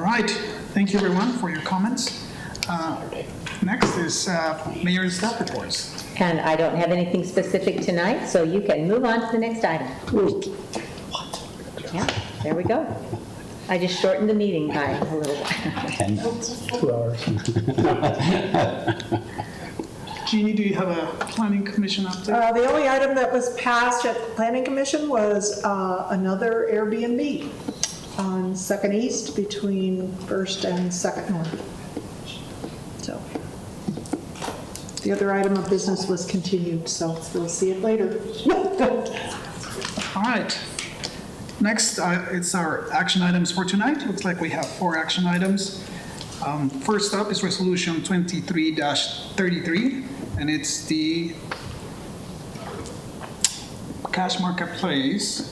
All right. Thank you, everyone, for your comments. Next is Mayor's staff reports. And I don't have anything specific tonight, so you can move on to the next item. What? Yeah, there we go. I just shortened the meeting by a little while. 10 minutes. 2 hours. Jeannie, do you have a planning commission update? The only item that was passed at the Planning Commission was another Airbnb on 2nd East between 1st and 2nd North. So the other item of business was continued, so we'll see it later. All right. Next, it's our action items for tonight. Looks like we have 4 action items. First up is Resolution 23-33, and it's the Cash Marketplace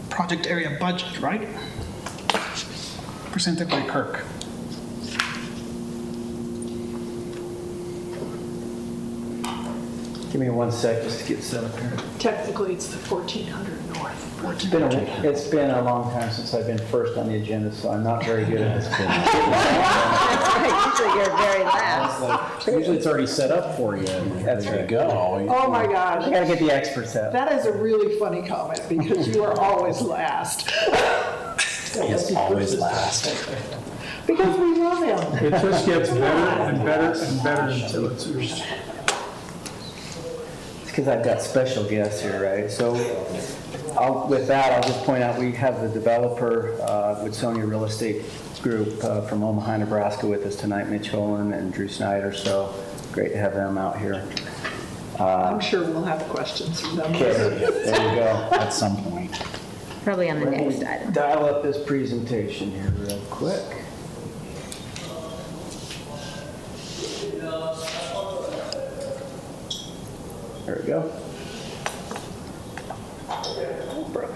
project area budget, right? Presented by Kirk. Give me 1 sec just to get set up here. Technically, it's the 1400 North. It's been a long time since I've been first on the agenda, so I'm not very good at this. Usually you're very last. Usually it's already set up for you. And That's there you right. go. Oh my God. I gotta get the experts out. That is a really funny comment because you are always last. It's always last. Because we love him. It just gets better and better and better until it's yours. It's because I've got special guests here, right? So with that, I'll just point out we have the developer with Sonia Real Estate Group from Omaha, Nebraska with us tonight, Mitch Holland and Drew Snyder. So great to have them out here. I'm sure we'll have questions from them. Okay, there you go. At some point. Probably on the next item. Dial up this presentation here real quick. There we go. Oh, brother.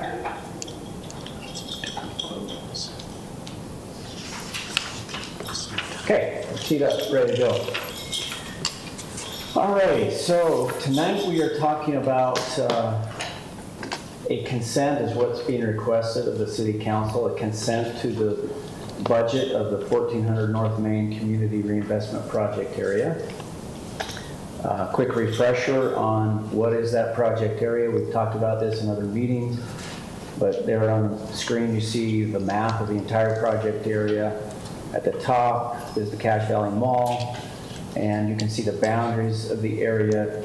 Okay, teed up, ready to go. All right, so tonight we are talking about a consent is what's being requested of the City Council, a consent to the budget of the 1400 North Main Community Reinvestment Project area. Quick refresher on what is that project area. We've talked about this in other meetings, but there on the screen you see the map of the entire project area. At the top is the Cache Valley Mall, and you can see the boundaries of the area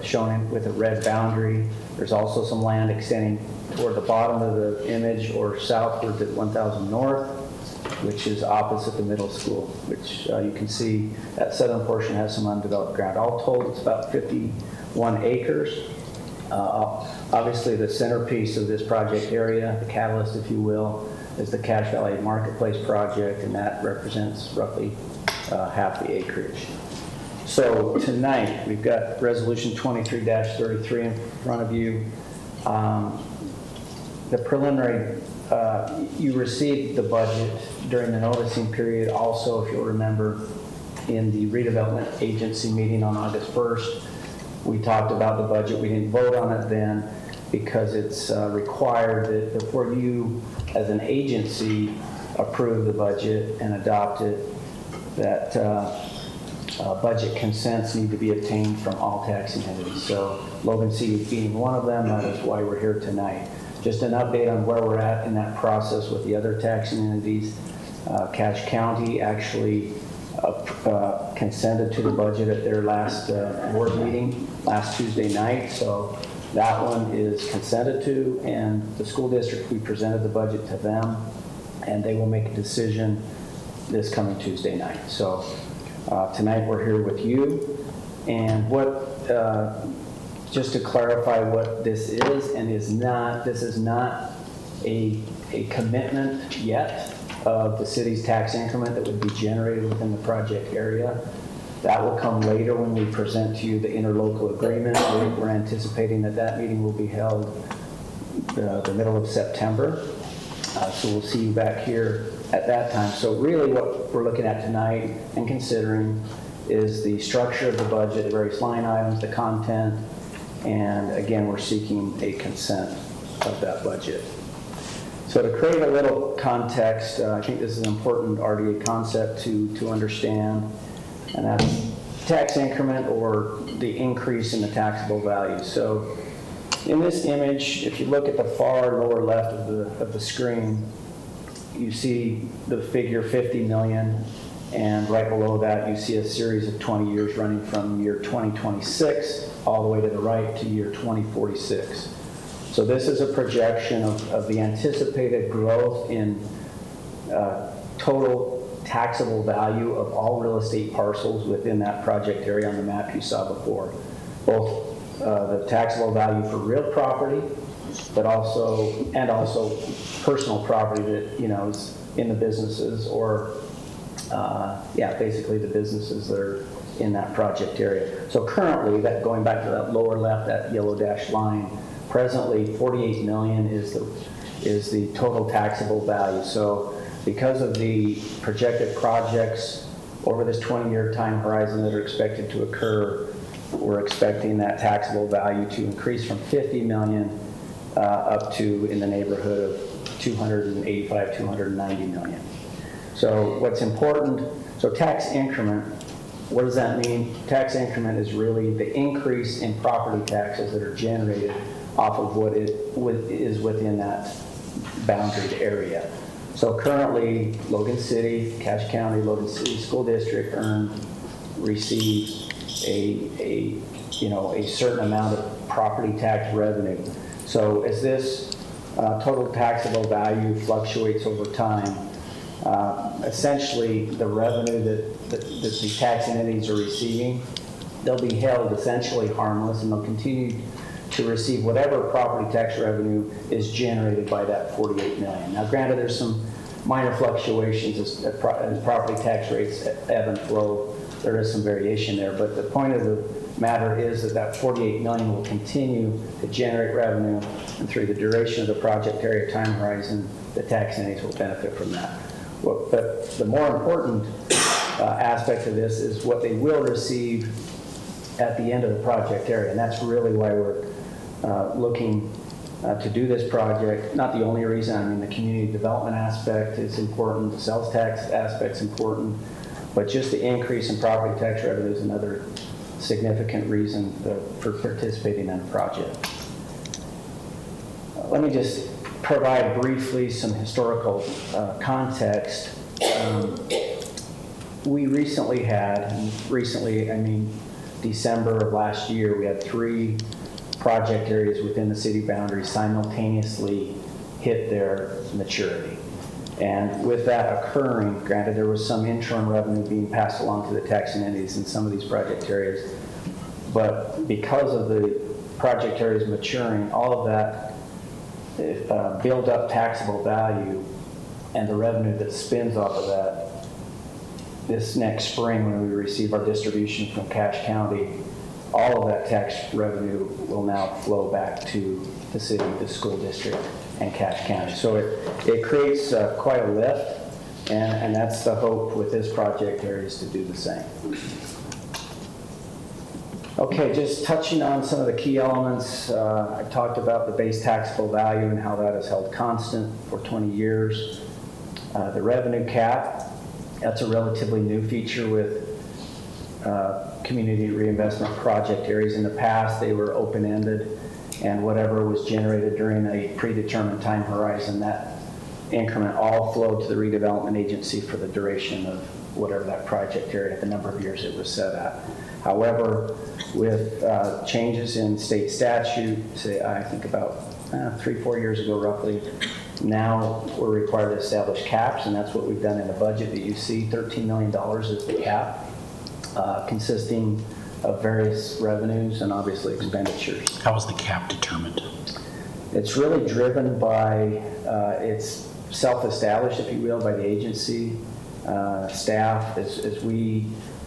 shown with a red boundary. There's also some land extending toward the bottom of the image or southward to 1000 North, which is opposite the middle school, which you can see that southern portion has some undeveloped ground. All told, it's about 51 acres. Obviously, the centerpiece of this project area, the catalyst, if you will, is the Cache Valley Marketplace project, and that represents roughly half the acreage. So tonight, we've got Resolution 23-33 in front of you. The preliminary, you received the budget during the noticing period. Also, if you'll remember, in the redevelopment agency meeting on August 1st, we talked about the budget. We didn't vote on it then because it's required that before you, as an agency, approve the budget and adopt it, that budget consents need to be obtained from all taxing entities. So Logan C being one of them, that is why we're here tonight. Just an update on where we're at in that process with the other taxing entities. Cache County actually consented to the budget at their last board meeting last Tuesday night. So that one is consented to, and the school district, we presented the budget to them, and they will make a decision this coming Tuesday night. So tonight we're here with you, and just to clarify what this is and is not, this is not a commitment yet of the city's tax increment that would be generated within the project area. That will come later when we present to you the interlocal agreement. We're anticipating that meeting will be held the middle of September. So we'll see you back here at that time. So really what we're looking at tonight and considering is the structure of the budget, the various line items, the content, and again, we're seeking a consent of that budget. So to create a little context, I think this is an important RDA concept to understand, and that's tax increment or the increase in the taxable value. So in this image, if you look at the far lower left of the screen, you see the figure 50 million, and right below that you see a series of 20 years running from year 2026 all the way to the right to year 2046. So this is a projection of the anticipated growth in total taxable value of all real estate parcels within that project area on the map you saw before. Both the taxable value for real property, but also personal property that, you know, is in the businesses or, basically the businesses that are in that project area. So currently, that going back to that lower left, that yellow dashed line, presently 48 million is the total taxable value. So because of the projected projects over this 20-year time horizon that are expected to occur, we're expecting that taxable value to increase from 50 million up to in the neighborhood of 285, 290 million. So what's important, so tax increment, what does that mean? Tax increment is really the increase in property taxes that are generated off of what is within that boundaried area. So currently, Logan City, Cache County, Logan City School District receives a certain amount of property tax revenue. So as this total taxable value fluctuates over time, essentially the revenue that the tax entities are receiving, they'll be held essentially harmless, and they'll continue to receive whatever property tax revenue is generated by that 48 million. Now granted, there's some minor fluctuations as property tax rates ebb and flow. There is some variation there, but the point of the matter is that 48 million will continue to generate revenue, and through the duration of the project area time horizon, the tax entities will benefit from that. But the more important aspect of this is what they will receive at the end of the project area, and that's really why we're looking to do this project. Not the only reason. I mean, the community development aspect is important, the sales tax aspect is important, but just the increase in property tax revenue is another significant reason for participating in the project. Let me just provide briefly some historical context. We recently had, I mean December of last year, we had 3 project areas within the city boundaries simultaneously hit their maturity. And with that occurring, granted there was some interim revenue being passed along to the taxing entities in some of these project areas, but because of the project areas maturing, all of that build up taxable value and the revenue that spins off of that, this next spring when we receive our distribution from Cache County, all of that tax revenue will now flow back to the city, the school district, and Cache County. So it creates quite a lift, and that's the hope with this project area, is to do the same. Okay, just touching on some of the key elements. I talked about the base taxable value and how that is held constant for 20 years. The revenue cap, that's a relatively new feature with community reinvestment project areas. In the past, they were open-ended, and whatever was generated during a predetermined time horizon, that increment all flowed to the redevelopment agency for the duration of whatever that project area, the number of years it was set at. However, with changes in state statute, say I think about 3-4 years ago roughly, now we're required to establish caps, and that's what we've done in the budget that you see. $13 million is the cap, consisting of various revenues and obviously expenditures. How was the cap determined? It's really driven by, it's self-established, if you will, by the agency staff. As we,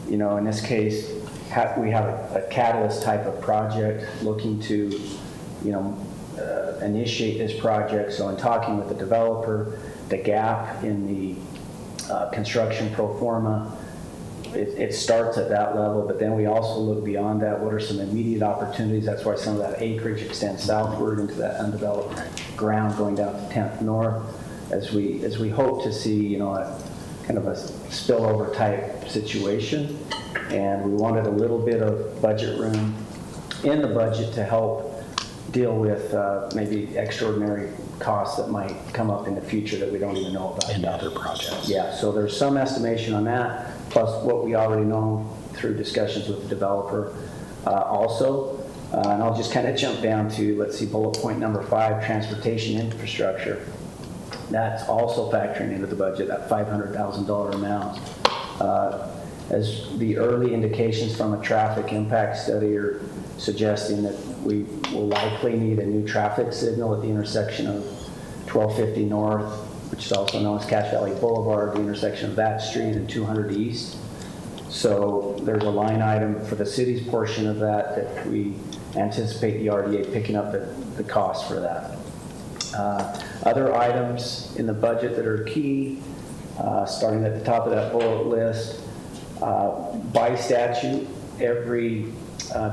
in this case, we have a catalyst type of project looking to, initiate this project. So in talking with the developer, the gap in the construction pro forma it starts at that level, but then we also look beyond that. What are some immediate opportunities? That's why some of that acreage extends southward into that undeveloped ground going down to 10th North, as we hope to see, a kind of a spillover type situation. And we wanted a little bit of budget room in the budget to help deal with maybe extraordinary costs that might come up in the future that we don't even know about. And other projects. Yeah, so there's some estimation on that, plus what we already know through discussions with the developer also. And I'll just kind of jump down to, let's see, bullet point number 5, transportation infrastructure. That's also factoring into the budget, that $500,000 amount. As the early indications from a traffic impact study are suggesting that we will likely need a new traffic signal at the intersection of 1250 North, which is also known as Cache Valley Boulevard, the intersection of that street and 200 East. So there's a line item for the city's portion of that we anticipate the RDA picking up the cost for that. Other items in the budget that are key, starting at the top of that bullet list, by statute, every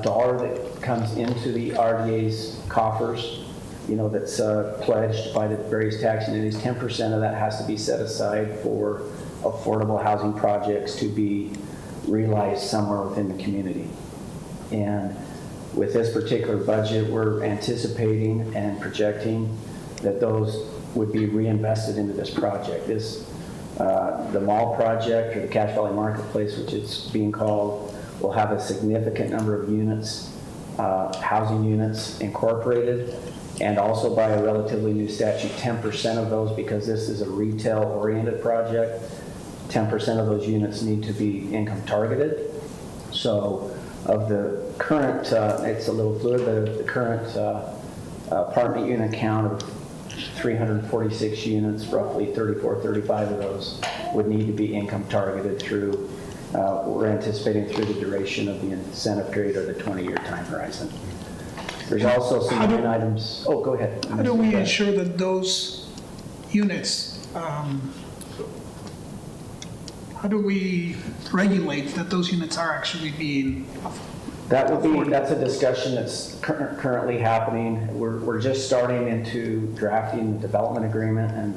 dollar that comes into the RDA's coffers, that's pledged by the various tax entities, 10% of that has to be set aside for affordable housing projects to be realized somewhere within the community. And with this particular budget, we're anticipating and projecting that those would be reinvested into this project. The mall project, or the Cache Valley Marketplace, which it's being called, will have a significant number of units, housing units incorporated, and also by a relatively new statute, 10% of those, because this is a retail-oriented project, 10% of those units need to be income targeted. So of the current, it's a little fluid, but of the current apartment unit count of 346 units, roughly 34, 35 of those would need to be income targeted through, we're anticipating through the duration of the incentive period or the 20-year time horizon. There's also some line items. Oh, go ahead. How do we ensure that those units, how do we regulate that those units are actually being That's a discussion that's currently happening. We're just starting into drafting the development agreement, and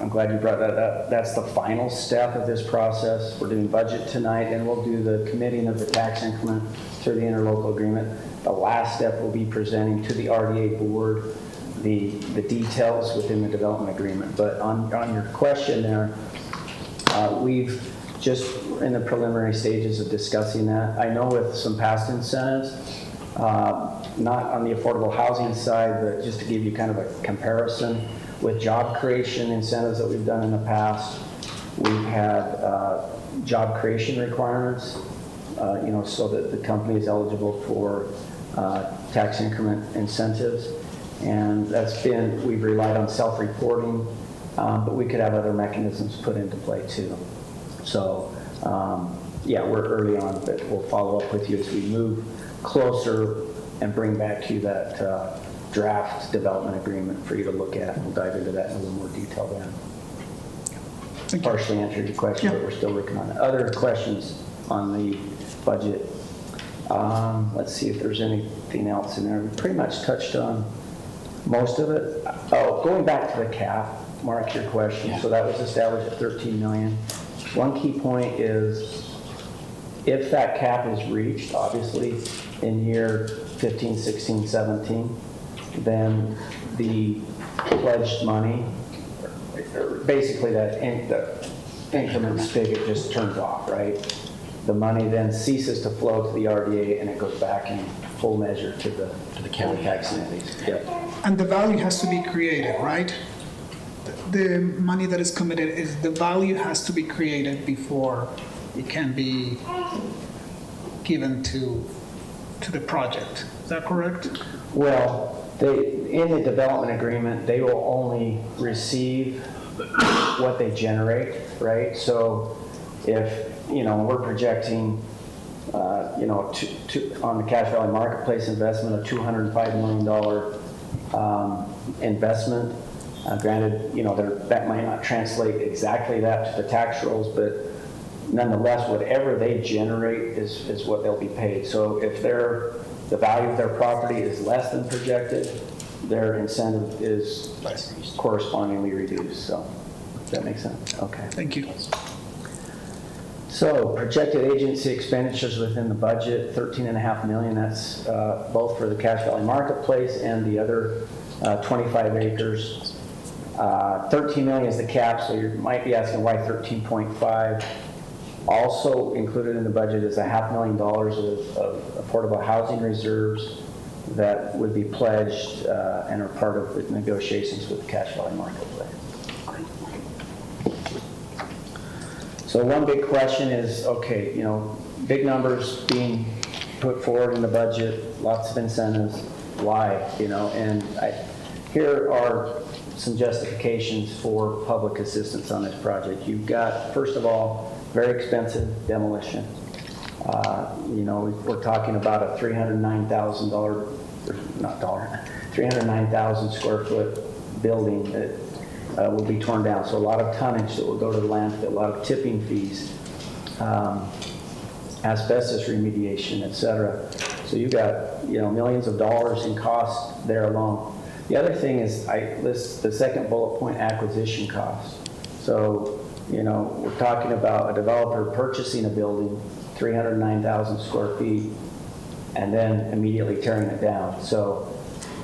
I'm glad you brought that up. That's the final step of this process. We're doing budget tonight, and we'll do the committing of the tax increment through the interlocal agreement. The last step will be presenting to the RDA board the details within the development agreement. But on your question there, we've just in the preliminary stages of discussing that. I know with some past incentives, not on the affordable housing side, but just to give you kind of a comparison, with job creation incentives that we've done in the past, we've had job creation requirements, so that the company is eligible for tax increment incentives. And we've relied on self-reporting, but we could have other mechanisms put into play too. So, we're early on, but we'll follow up with you as we move closer and bring back to you that draft development agreement for you to look at. We'll dive into that in a little more detail then. Partially answered your question, but we're still working on it. Other questions on the budget? Let's see if there's anything else in there. We pretty much touched on most of it. Oh, going back to the cap, Mark, your question. Yeah. So that was established at 13 million. One key point is if that cap is reached, obviously, in year 15, 16, 17, then the pledged money, basically the increment spigot just turns off, right? The money then ceases to flow to the RDA and it goes back in full measure to the county tax entities. Yep. And the value has to be created, right? The money that is committed the value has to be created before it can be given to the project. Is that correct? Well, in the development agreement, they will only receive what they generate, right? So if, we're projecting, on the Cache Valley Marketplace investment, a $205 million investment. Granted, that might not translate exactly that to the tax rolls, but nonetheless, whatever they generate is what they'll be paid. So if the value of their property is less than projected, their incentive is correspondingly reduced. So, does that make sense? Okay. Thank you. So projected agency expenditures within the budget, $13.5 million. That's both for the Cache Valley Marketplace and the other 25 acres. 13 million is the cap, so you might be asking why 13.5. Also included in the budget is $500,000 of affordable housing reserves that would be pledged and are part of the negotiations with the Cache Valley Marketplace. So one big question is, okay, you know, big numbers being put forward in the budget, lots of incentives, why, you know, and here are some justifications for public assistance on this project. You've got, first of all, very expensive demolition. You know, we're talking about a $309,000 square foot building that will be torn down. So a lot of tonnage that will go to the landfill, a lot of tipping fees, asbestos remediation, et cetera. So you've got, you know, millions of dollars in costs there alone. The other thing is I list the second bullet point, acquisition costs. So, you know, we're talking about a developer purchasing a building, 309,000 square feet, and then immediately tearing it down. So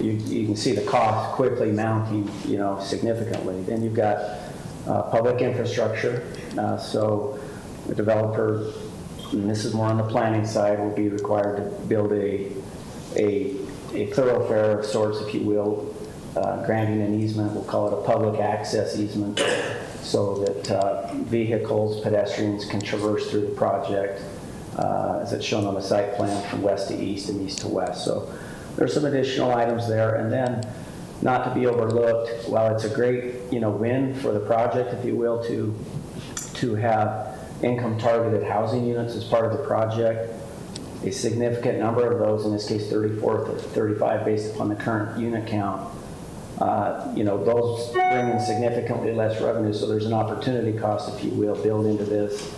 you can see the cost quickly mounting, you know, significantly. Then you've got public infrastructure. So the developer, and this is more on the planning side, will be required to build a thoroughfare of sorts, if you will, granting an easement. We'll call it a public access easement, so that vehicles, pedestrians can traverse through the project, as it's shown on the site plan, from west to east and east to west. So there's some additional items there. And then, not to be overlooked, while it's a great, you know, win for the project, if you will, to have income targeted housing units as part of the project, a significant number of those, in this case 34 to 35 based upon the current unit count, you know, those bring in significantly less revenue. So there's an opportunity cost, if you will, built into this,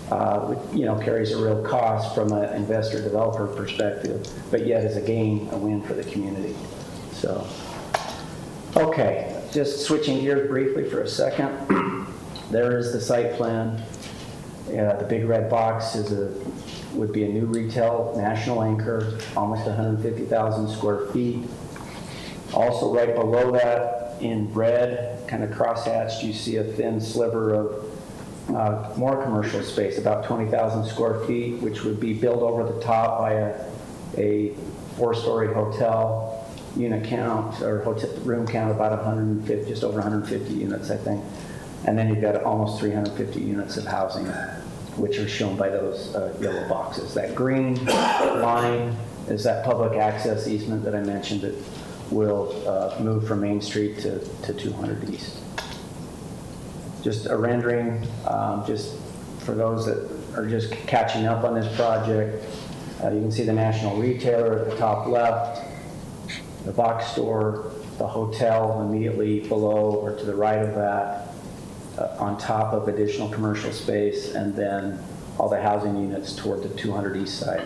which, you know, carries a real cost from an investor developer perspective, but yet is a gain, a win for the community. So, okay, just switching gears briefly for a second. There is the site plan. The big red box would be a new retail national anchor, almost 150,000 square feet. Also right below that in red, kind of crosshatched, you see a thin sliver of more commercial space, about 20,000 square feet, which would be built over the top by a 4-story hotel unit count, or hotel room count, about 150, just over 150 units, I think. And then you've got almost 350 units of housing, which are shown by those yellow boxes. That green line is that public access easement that I mentioned that will move from Main Street to 200 East. Just a rendering, just for those that are just catching up on this project. You can see the national retailer at the top left, the box store, the hotel immediately below or to the right of that, on top of additional commercial space, and then all the housing units toward the 200 East side.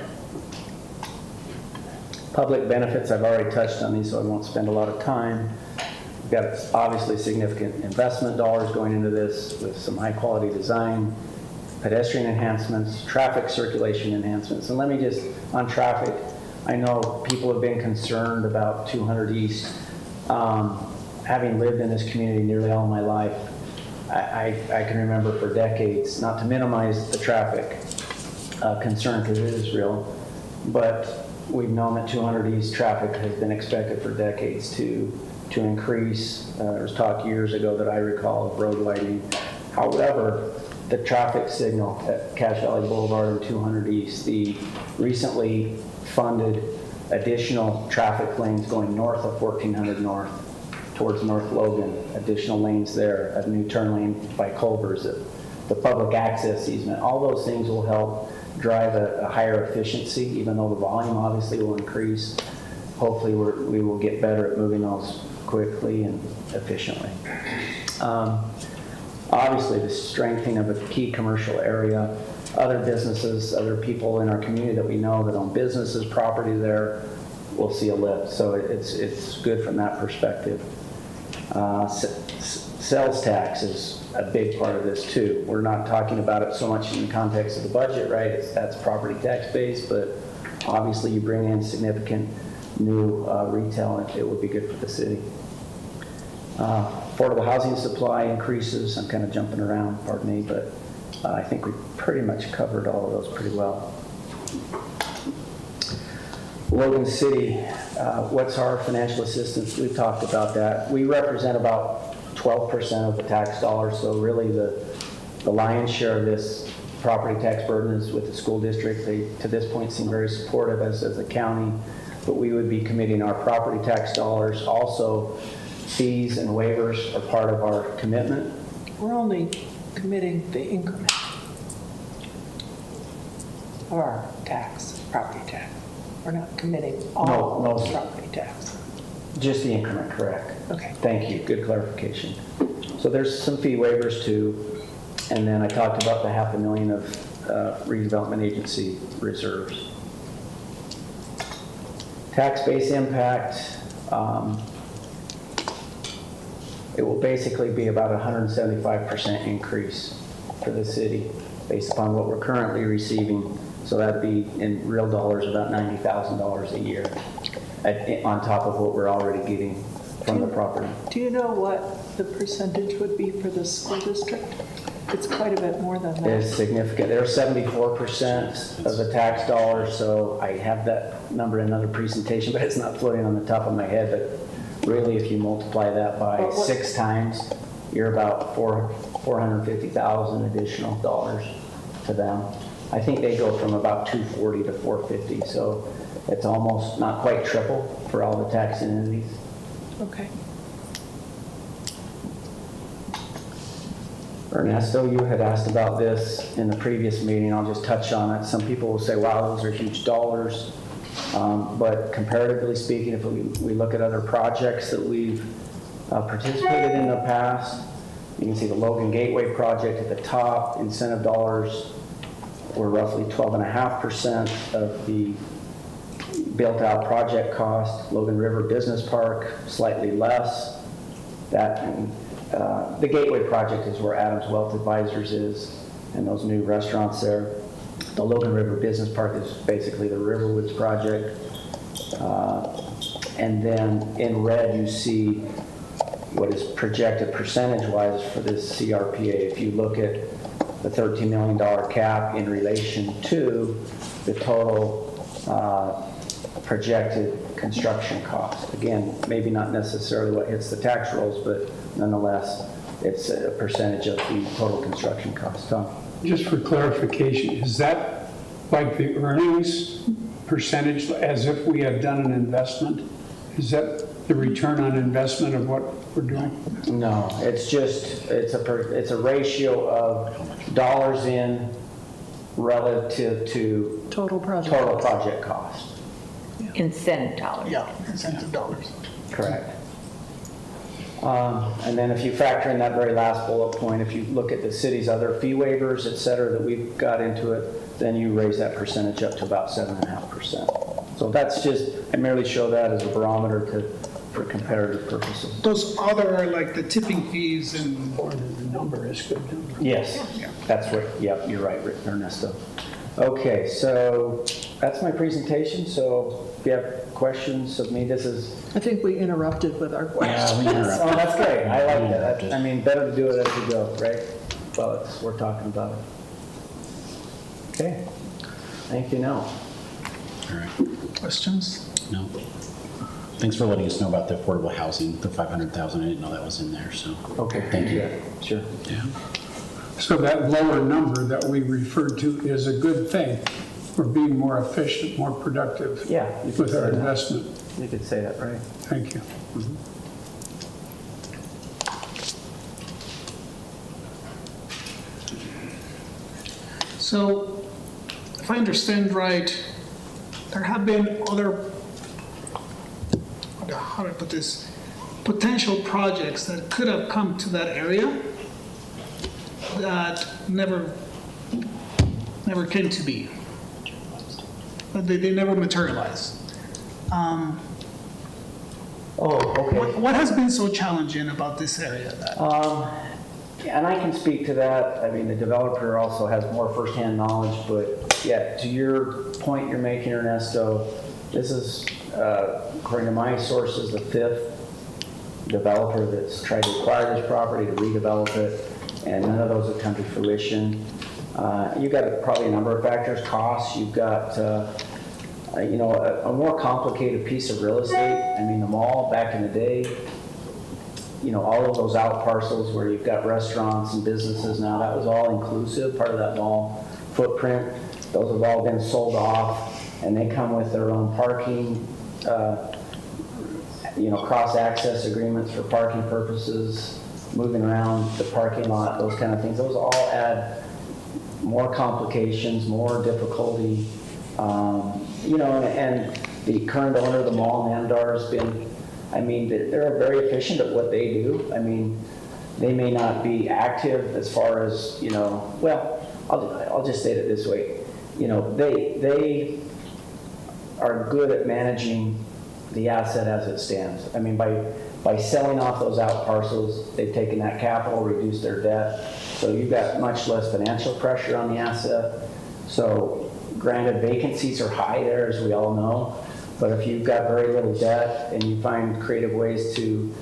Public benefits, I've already touched on these, so I won't spend a lot of time. We've got obviously significant investment dollars going into this with some high quality design, pedestrian enhancements, traffic circulation enhancements. And let me just, on traffic, I know people have been concerned about 200 East. Having lived in this community nearly all my life, I can remember for decades, not to minimize the traffic concern because it is real, but we've known that 200 East traffic has been expected for decades to increase. There was talk years ago that I recall of road lighting. However, the traffic signal at Cache Valley Boulevard and 200 East, the recently funded additional traffic lanes going north of 1400 North towards North Logan, additional lanes there, a new turn lane by Culver's, the public access easement, all those things will help drive a higher efficiency, even though the volume obviously will increase. Hopefully we will get better at moving those quickly and efficiently. On obviously the strengthening of a key commercial area, other businesses, other people in our community that we know that own businesses, property there, will see a lift. So it's good from that perspective. Sales tax is a big part of this too. We're not talking about it so much in the context of the budget, right? That's property tax based, but obviously you bring in significant new retail and it would be good for the city. Affordable housing supply increases. I'm kind of jumping around, pardon me, but I think we pretty much covered all of those pretty well. Logan City, what's our financial assistance? We've talked about that. We represent about 12% of the tax dollars, so really the lion's share of this property tax burden is with the school district. They, to this point, seem very supportive, as does the county, but we would be committing our property tax dollars. Also, fees and waivers are part of our commitment. We're only committing the increment of our tax, property tax. We're not committing all No, of no. the property tax. Just the increment, correct. Okay. Thank you, good clarification. So there's some fee waivers too, and then I talked about the $500,000 of redevelopment agency reserves. Tax base impact, it will basically be about a 175% increase for the city based upon what we're currently receiving. So that'd be in real dollars about $90,000 a year on top of what we're already getting from the property. Do you know what the percentage would be for the school district? It's quite a bit more than that. It's significant. They're 74% of the tax dollars, so I have that number in another presentation, but it's not floating on the top of my head. But really, if you multiply that by 6 times, you're about $450,000 additional dollars to them. I think they go from about 240 to 450, so it's almost not quite triple for all the tax entities. Okay. Ernesto, you had asked about this in the previous meeting. I'll just touch on it. Some people will say, wow, those are huge dollars. But comparatively speaking, if we look at other projects that we've participated in the past, you can see the Logan Gateway project at the top. Incentive dollars were roughly 12.5% of the built-out project cost. Logan River Business Park, slightly less. The Gateway project is where Adams Wealth Advisors is, and those new restaurants there. The Logan River Business Park is basically the Riverwoods project. And then in red, you see what is projected percentage-wise for this CRPA. If you look at the $13 million cap in relation to the total projected construction cost. Again, maybe not necessarily what hits the tax rolls, but nonetheless, it's a percentage of the total construction cost. Tom? Just for clarification, is that like the earnings percentage as if we had done an investment? Is that the return on investment of what we're doing? No, it's just, it's a ratio of dollars in relative to Total project. total project cost. Incentive dollars. Yeah, incentive dollars. Correct. And then if you factor in that very last bullet point, if you look at the city's other fee waivers, et cetera, that we've got into it, then you raise that percentage up to about 7.5%. So that's just, I merely show that as a barometer for comparative purposes. Those other, like the tipping fees and, Or the number is good. Yes, that's what, yep, you're right, Ernesto. Okay, so that's my presentation. So if you have questions of me, this is. I think we interrupted with our questions. Oh, that's great. I like that. I mean, better to do it as we go, right? Well, we're talking about it. Okay. Thank you, Nell. All right. questions? No. Thanks for letting us know about the affordable housing, the 500,000. I didn't know that was in there, so. Okay. Thank you. Yeah, sure. Yeah. So that lower number that we referred to is a good thing. We're being more efficient, more productive Yeah. you could with say our that. investment. You could say that, right? Thank you. So, if I understand right, there have been other, how do I put this, potential projects that could have come to that area that never came to be. But they never materialized. Oh, okay. What has been so challenging about this area? And I can speak to that. I mean, the developer also has more firsthand knowledge, but yeah, to your point you're making, Ernesto, this is, according to my sources, the 5th developer that's tried to acquire this property to redevelop it, and none of those have come to fruition. You've got probably a number of factors, costs. You've got, you know, a more complicated piece of real estate. I mean, the mall back in the day, you know, all of those out parcels where you've got restaurants and businesses now, that was all inclusive, part of that mall footprint. Those have all been sold off, and they come with their own parking, you know, cross-access agreements for parking purposes, moving around the parking lot, those kind of things. Those all add more complications, more difficulty. You know, and the current owner of the mall, Namdar, has been, I mean, they're very efficient at what they do. I mean, they may not be active as far as, you know, well, I'll just state it this way. You know, they are good at managing the asset as it stands. I mean, by selling off those out parcels, they've taken that capital, reduced their debt, so you've got much less financial pressure on the asset. So granted, vacancies are high there, as we all know, but if you've got very little debt and you find creative ways to, you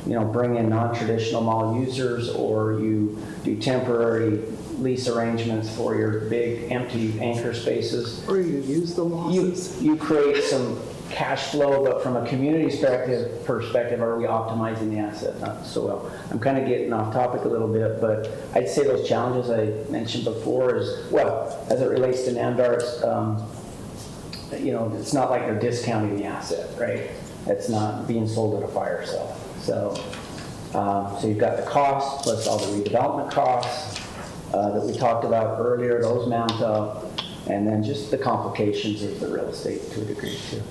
know, bring in non-traditional mall users, or you do temporary lease arrangements for your big empty anchor spaces, Or you use the losses. you create some cash flow. But from a community perspective, are we optimizing the asset? Not so well. I'm kind of getting off topic a little bit, but I'd say those challenges I mentioned before is, well, as it relates to Namdar's, you know, it's not like they're discounting the asset, right? It's not being sold at a fire sale. So you've got the cost plus all the redevelopment costs that we talked about earlier, those mount up, and then just the complications of the real estate to a degree too.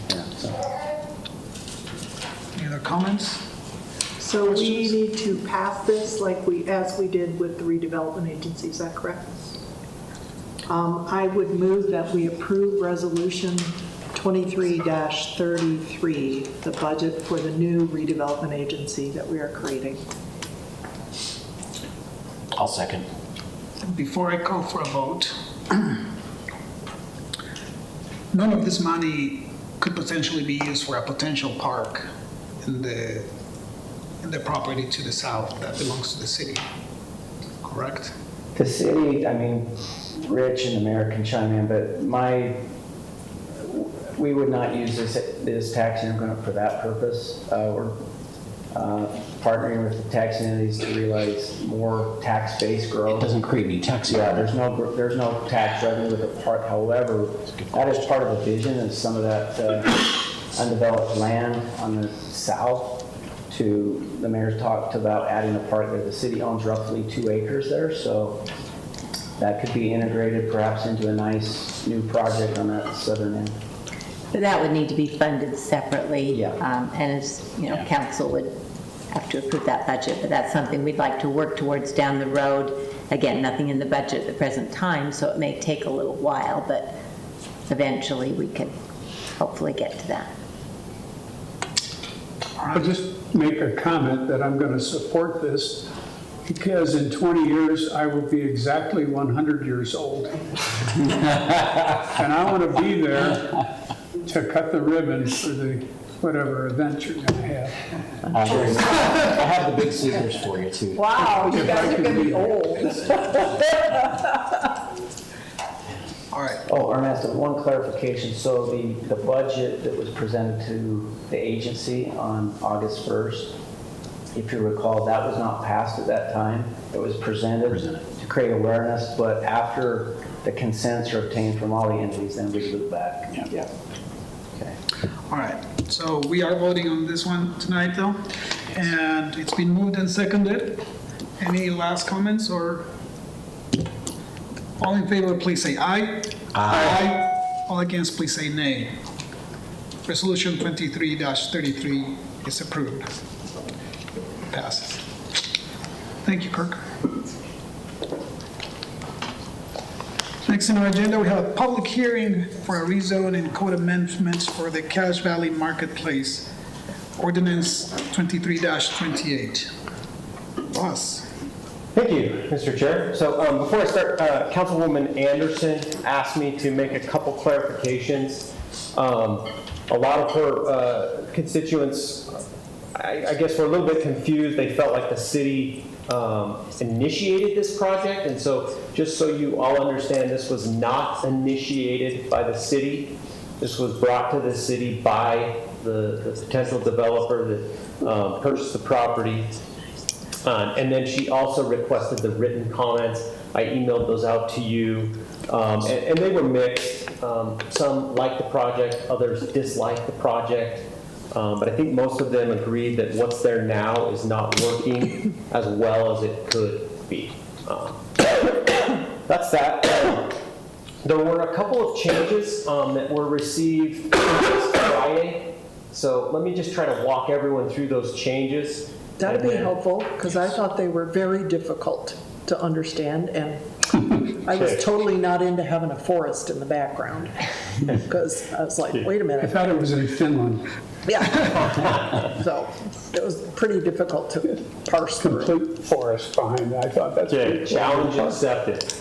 Yeah, so. Any other comments? So we need to pass this as we did with the redevelopment agency, is that correct? I would move that we approve resolution 23-33, the budget for the new redevelopment agency that we are creating. I'll second. Before I call for a vote, none of this money could potentially be used for a potential park in the property to the south that belongs to the city, correct? The city, I mean, Rich and the mayor can chime in, but we would not use this tax increment for that purpose. We're partnering with the tax entities to realize more tax base It growth. doesn't create any tax. Yeah, there's no tax revenue with the park. However, that is part of the vision, is some of that undeveloped land on the south. The mayor's talked about adding a park there. The city owns roughly 2 acres there, so that could be integrated perhaps into a nice new project on that southern end. But that would need to be funded separately. Yeah. And as, you know, Yeah. council would have to approve that budget, but that's something we'd like to work towards down the road. Again, nothing in the budget at the present time, so it may take a little while, but eventually we could hopefully get to that. I'll just make a comment that I'm going to support this because in 20 years, I will be exactly 100 years old. And I want to be there to cut the ribbon for the whatever event you're going to have. I have the big scissors for you too. Wow, you guys are going to be old. All right, Oh, Ernesto, one clarification. So the budget that was presented to the agency on August 1st, if you recall, that was not passed at that time. It was presented to create awareness, but after the consents are obtained from all the entities, then we look back. Yeah. Okay. all right. So we are voting on this one tonight, though, and it's been moved and seconded. Any last comments, or all in favor, please say aye. Aye. All against, please say nay. Resolution 23-33 is approved. Passes. Thank you, Kirk. Next on our agenda, we have a public hearing for a rezone and code amendments for the Cache Valley Marketplace, Ordinance 23-28. Boss. Thank you, Mr. Chair. So before I start, Councilwoman Anderson asked me to make a couple clarifications. A lot of her constituents, I guess, were a little bit confused. They felt like the city initiated this project, and so just so you all understand, this was not initiated by the city. This was brought to the city by the potential developer that purchased the property. And then she also requested the written comments. I emailed those out to you, and they were mixed. Some liked the project, others disliked the project. But I think most of them agreed that what's there now is not working as well as it could be. That's that. There were a couple of changes that were received this Friday. So let me just try to walk everyone through those changes. That'd be helpful, because I thought they were very difficult to understand, and I was totally not into having a forest in the background, because I was like, wait a I minute. thought it was in Finland. Yeah. So it was pretty difficult to parse through. Complete forest behind it. I thought that's Okay, pretty challenge accepted.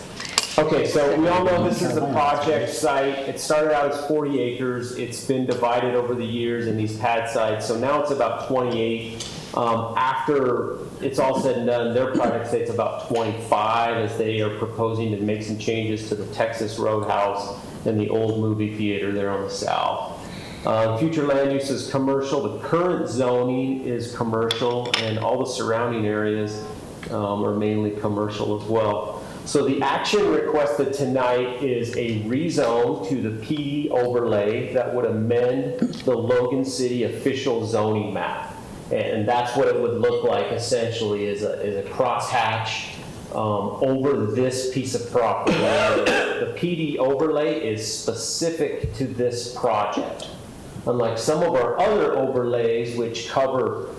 Okay, so we all know this is a project site. It started out as 40 acres. It's been divided over the years in these pad sites, so now it's about 28. After it's all said and done, their project state's about 25, as they are proposing to make some changes to the Texas Roadhouse and the old movie theater there on the south. Future land use is commercial. The current zoning is commercial, and all the surrounding areas are mainly commercial as well. So the action requested tonight is a rezone to the PD overlay that would amend the Logan City official zoning map. And that's what it would look like essentially, is a crosshatch over this piece of property. The PD overlay is specific to this project. Unlike some of our other overlays, which cover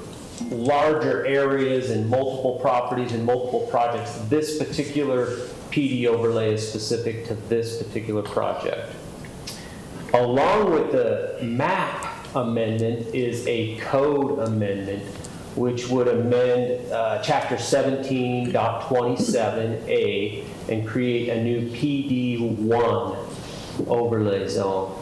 larger areas and multiple properties and multiple projects, this particular PD overlay is specific to this particular project. Along with the map amendment is a code amendment, which would amend Chapter 17.27A and create a new PD1 overlay zone.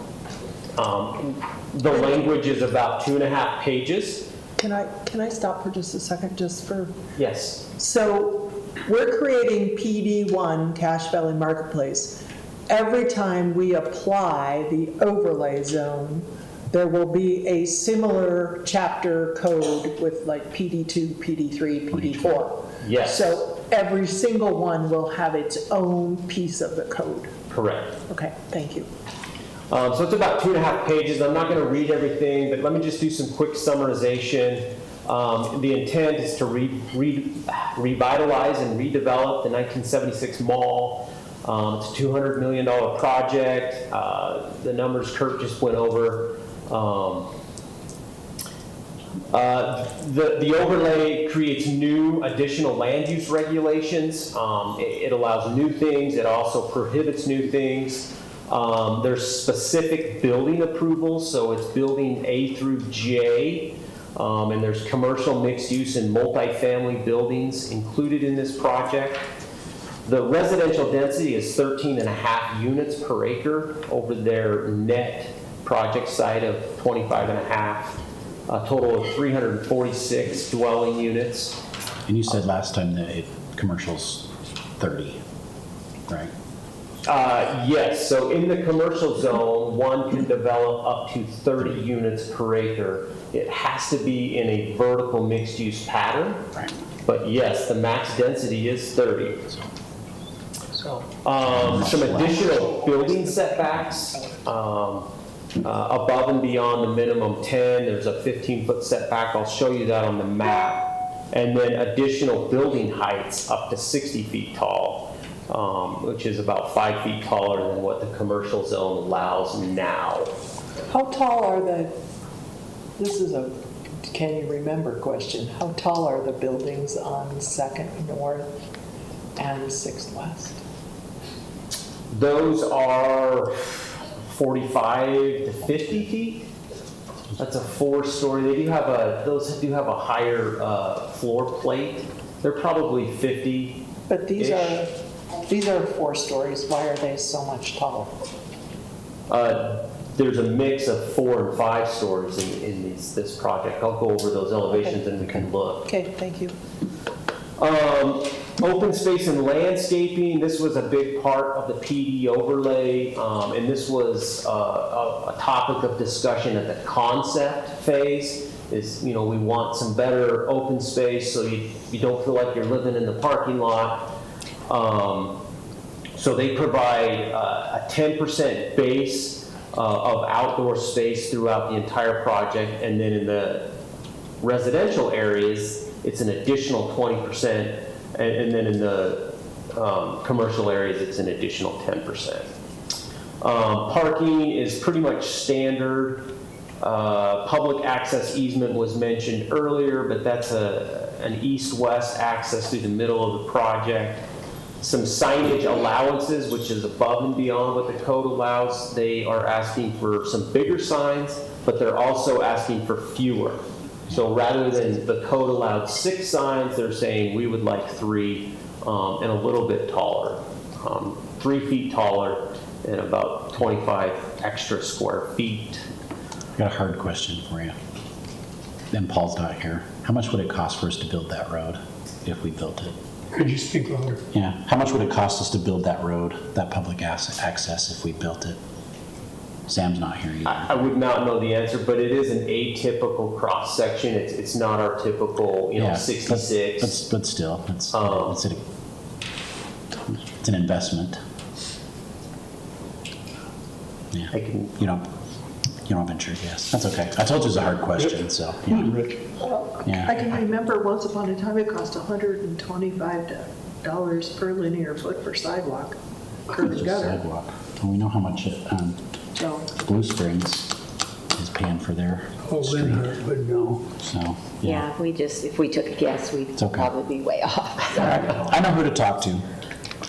The language is about 2.5 pages. Can I stop for just a second, just for, Yes. so we're creating PD1, Cache Valley Marketplace. Every time we apply the overlay zone, there will be a similar chapter code with like PD2, PD3, PD4. Yes. So every single one will have its own piece of the code. Correct. Okay, thank you. So it's about 2.5 pages. I'm not going to read everything, but let me just do some quick summarization. The intent is to revitalize and redevelop the 1976 mall. It's a $200 million project. The numbers Kurt just went over. The overlay creates new additional land use regulations. It allows new things. It also prohibits new things. There's specific building approvals, so it's building A through J, and there's commercial mixed use and multifamily buildings included in this project. The residential density is 13.5 units per acre over their net project site of 25.5, a total of 346 dwelling units. And you said last time that commercial's 30, right? Yes, so in the commercial zone, one can develop up to 30 units per acre. It has to be in a vertical mixed-use pattern. Right. But yes, the max density is 30. Some additional building setbacks above and beyond the minimum 10. There's a 15-foot setback. I'll show you that on the map. And then additional building heights up to 60 feet tall, which is about 5 feet taller than what the commercial zone allows now. How tall are this is a can you remember question, how tall are the buildings on 2nd North and 6th West? Those are 45 to 50 feet. That's a 4-story. Those do have a higher floor plate. They're probably 50. But these are 4 stories. Why are they so much taller? There's a mix of 4 and 5 stories in this project. I'll go over those elevations and we can look. Okay, thank you. Open space and landscaping, this was a big part of the PD overlay, and this was a topic of discussion at the concept phase, is, we want some better open space so you don't feel like you're living in the parking lot. So they provide a 10% base of outdoor space throughout the entire project, and then in the residential areas, it's an additional 20%. And then in the commercial areas, it's an additional 10%. Parking is pretty much standard. Public access easement was mentioned earlier, but that's an east-west access through the middle of the project. Some signage allowances, which is above and beyond what the code allows. They are asking for some bigger signs, but they're also asking for fewer. So rather than the code allowed 6 signs, they're saying we would like 3 and a little bit taller. 3 feet taller and about 25 extra square feet. I got a hard question for you. And Paul's not here. How much would it cost for us to build that road if we built it? Could you speak louder? Yeah. How much would it cost us to build that road, that public access, if we built it? Sam's not here either. I would not know the answer, but it is an atypical cross section. It's not our typical, 66. But still, it's an investment. Yeah. You don't venture a guess. That's okay. I told you it was a hard question, so. Yeah. Well, Yeah. I can remember once upon a time it cost $125 per linear foot for sidewalk, curb and gutter. Sidewalk. Well, we know how much So, Blue Springs is paying for their Oh, street. Linda would know. So, Yeah, if we took a guess, we'd It's okay. probably be way off. I know who to talk to.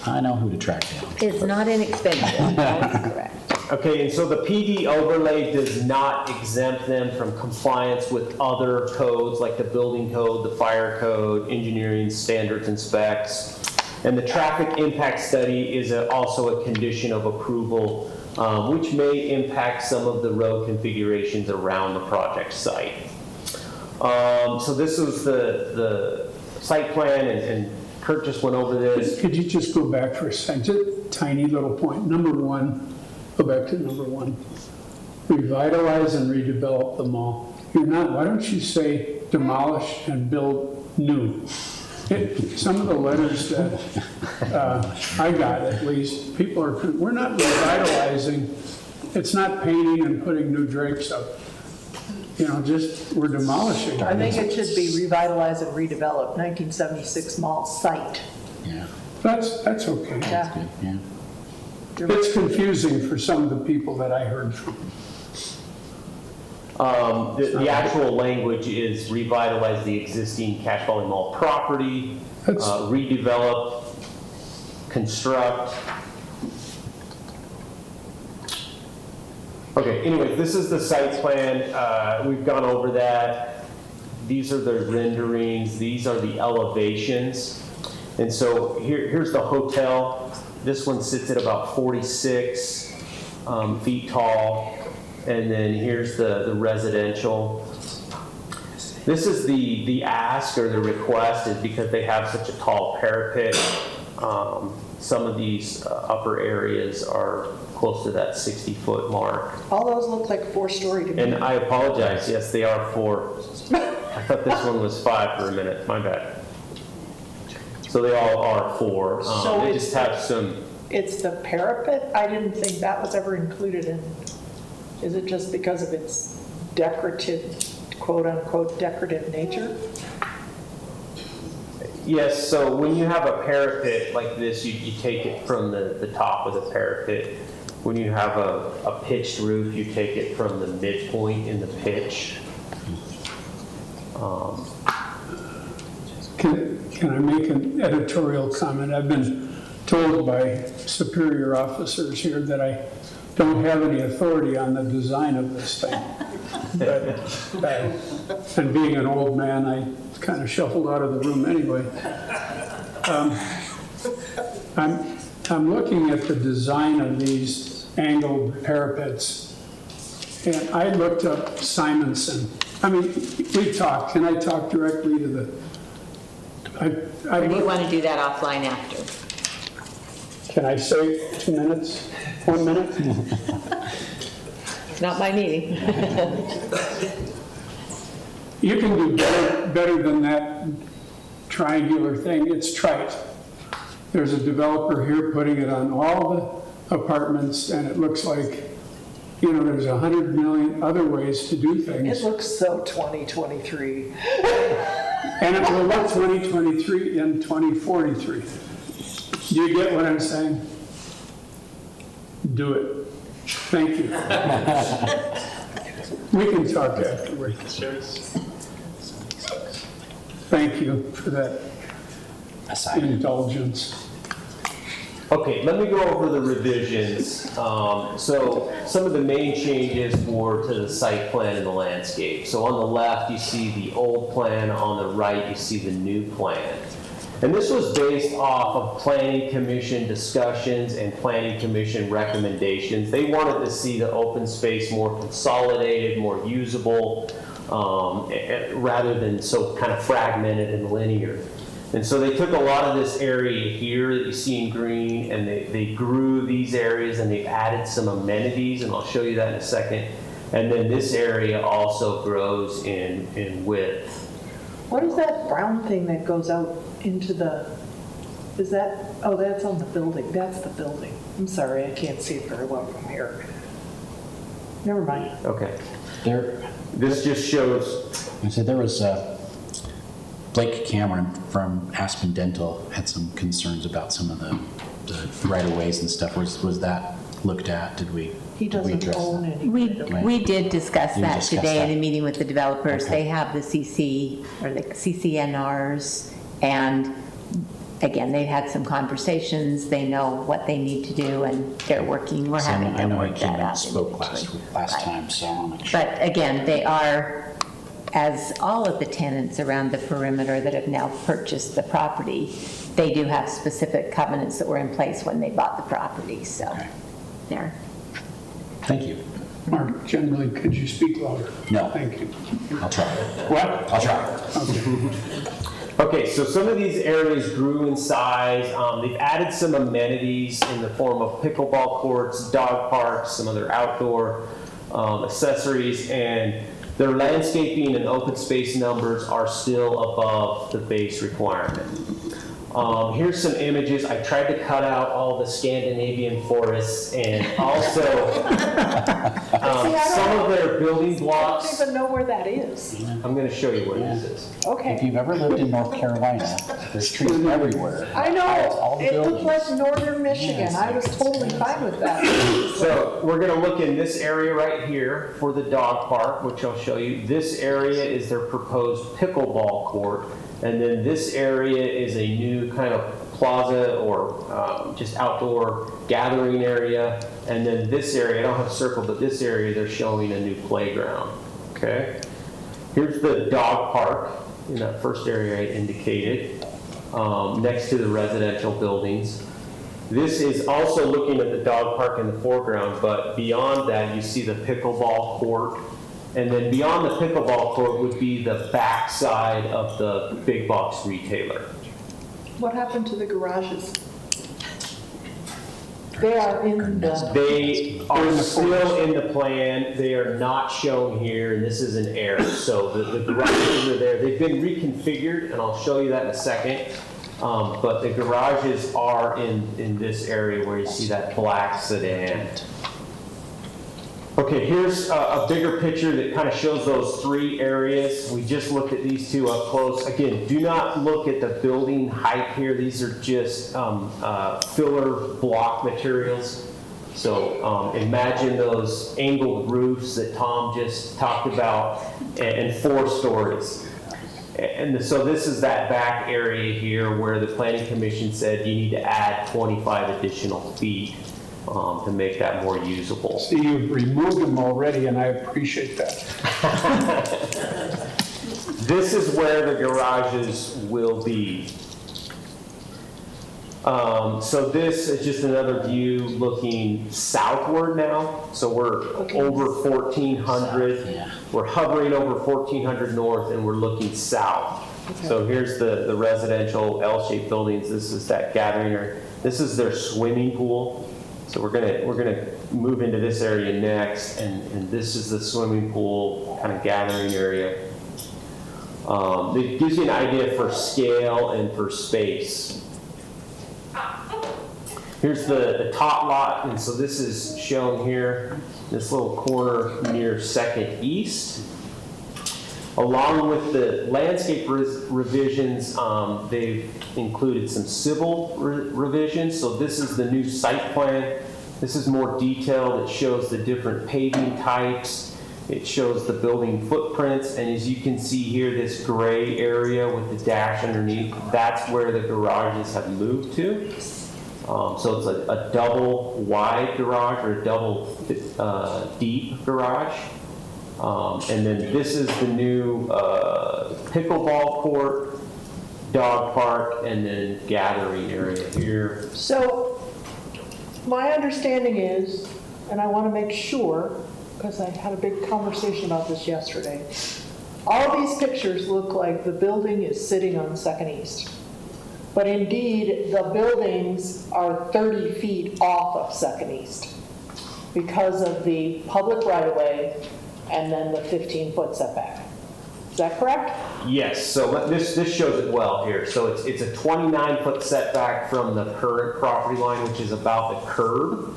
I know who to track down. It's not inexpensive, that's correct. Okay, and so the PD overlay does not exempt them from compliance with other codes like the building code, the fire code, engineering standards and specs. And the traffic impact study is also a condition of approval, which may impact some of the road configurations around the project site. So this was the site plan, and Kurt just went over this. Could you just go back for a second? Just a tiny little point. Number 1, go back to number 1. Revitalize and redevelop the mall. Why don't you say demolish and build new? Some of the letters that I got, at least, we're not revitalizing. It's not painting and putting new drapes up. We're demolishing. I think it should be revitalized and redeveloped, 1976 mall site. Yeah, That's okay. Yeah. good, yeah. It's confusing for some of the people that I heard from. The actual language is revitalize the existing Cache Valley Mall property, redevelop, construct. Okay, anyway, this is the site plan. We've gone over that. These are the renderings. These are the elevations. And so here's the hotel. This one sits at about 46 feet tall. And then here's the residential. This is the ask or the request is because they have such a tall parapet. Some of these upper areas are close to that 60-foot mark. all those look like 4-story to me. And I apologize, yes, they are 4. I thought this one was 5 for a minute, my bad. So they all are 4. So They it's just have some, It's the parapet? I didn't think that was ever included in. Is it just because of its decorative, quote-unquote, decorative nature? yes, so when you have a parapet like this, you take it from the top of the parapet. When you have a pitched roof, you take it from the midpoint in the pitch. Can I make an editorial comment? I've been told by superior officers here that I don't have any authority on the design of this thing. And being an old man, I kind of shuffled out of the room anyway. I'm looking at the design of these angled parapets, and I looked up Simonson. I mean, we talked. Can I talk directly to the? Or do you want to do that offline after? Can I say 2 minutes? 1 minute? It's not my meeting. You can do better than that triangular thing. It's trite. There's a developer here putting it on all the apartments, and it looks like, you know, there's 100 million other ways to do It things. looks so 2023. And it will look 2023 and 2043. Do you get what I'm saying? Do it. Thank you. We can talk afterward. Thank you for that indulgence. Okay, let me go over the revisions. So some of the main changes were to the site plan and the landscape. So on the left, you see the old plan. On the right, you see the new plan. And this was based off of Planning Commission discussions and Planning Commission recommendations. They wanted to see the open space more consolidated, more usable, rather than so kind of fragmented and linear. And so they took a lot of this area here that you see in green, and they grew these areas, and they've added some amenities, and I'll show you that in a second. And then this area also grows in width. What is that brown thing that goes out into the, is that, oh, that's on the building. That's the building. I'm sorry, I can't see it very well from here. Never mind. Okay. There, This just shows, I said there was, Blake Cameron from Aspen Dental had some concerns about some of the right-of-ways and stuff. Was that looked at? Did we? He did we doesn't address own that? any. We did discuss You that discussed today in that. a meeting with the developers. Okay. They have the CC, or the CCNRs, and again, they've had some conversations. They know what they need to do, and they're working, we're So having I them know I work came that and out spoke individually. last Right. time, so I want to make sure. But again, they are, as all of the tenants around the perimeter that have now purchased the property, they do have specific covenants that were in place when they bought the property, so Okay. they're. Thank you. Mark, generally, could you speak louder? No. Thank you. I'll try. What? I'll try. okay, so some of these areas grew in size. They've added some amenities in the form of pickleball courts, dog parks, some other outdoor accessories, and their landscaping and open space numbers are still above the base requirement. Here's some images. I tried to cut out all the Scandinavian forests and also some of their building I blocks. don't even know where that is. I'm going to show you where this is. If Okay. you've ever lived in North Carolina, there's trees everywhere. I All know, the it looked buildings. like northern Michigan. I was totally fine with that. So we're going to look in this area right here for the dog park, which I'll show you. This area is their proposed pickleball court. And then this area is a new kind of plaza or just outdoor gathering area. And then this area, I don't have a circle, but this area, they're showing a new playground. Okay? Here's the dog park in that first area I indicated, next to the residential buildings. This is also looking at the dog park in the foreground, but beyond that, you see the pickleball court. And then beyond the pickleball court would be the backside of the big box retailer. What happened to the garages? They are in the, They are still in the plan. They are not shown here, and this is an error. So the garages are there. They've been reconfigured, and I'll show you that in a second. But the garages are in this area where you see that black sedan. Okay, here's a bigger picture that kind of shows those three areas. We just looked at these two up close. Again, do not look at the building height here. These are just filler block materials. So imagine those angled roofs that Tom just talked about and 4 stories. And so this is that back area here where the planning commission said you need to add 25 additional feet to make that more usable. See, you've removed them already, and I appreciate that. This is where the garages will be. So this is just another view looking southward now. So we're over 1,400. Yeah. We're hovering over 1,400 north, and we're looking south. So here's the residential L-shaped buildings. This is that gathering area. This is their swimming pool. So we're gonna move into this area next, and this is the swimming pool kind of gathering area. It gives you an idea for scale and for space. Here's the top lot, and so this is shown here, this little corner near 2nd East. Along with the landscape revisions, they've included some civil revisions. So this is the new site plan. This is more detailed. It shows the different paving types. It shows the building footprints. And as you can see here, this gray area with the dash underneath, that's where the garages have moved to. So it's a double wide garage or a double deep garage. And then this is the new pickleball court, dog park, and then gathering area here. So my understanding is, and I want to make sure, because I had a big conversation about this yesterday, all these pictures look like the building is sitting on 2nd East. But indeed, the buildings are 30 feet off of 2nd East because of the public right-of-way and then the 15-foot setback. Is that correct? Yes, so this shows it well here. So it's a 29-foot setback from the current property line, which is about the curb.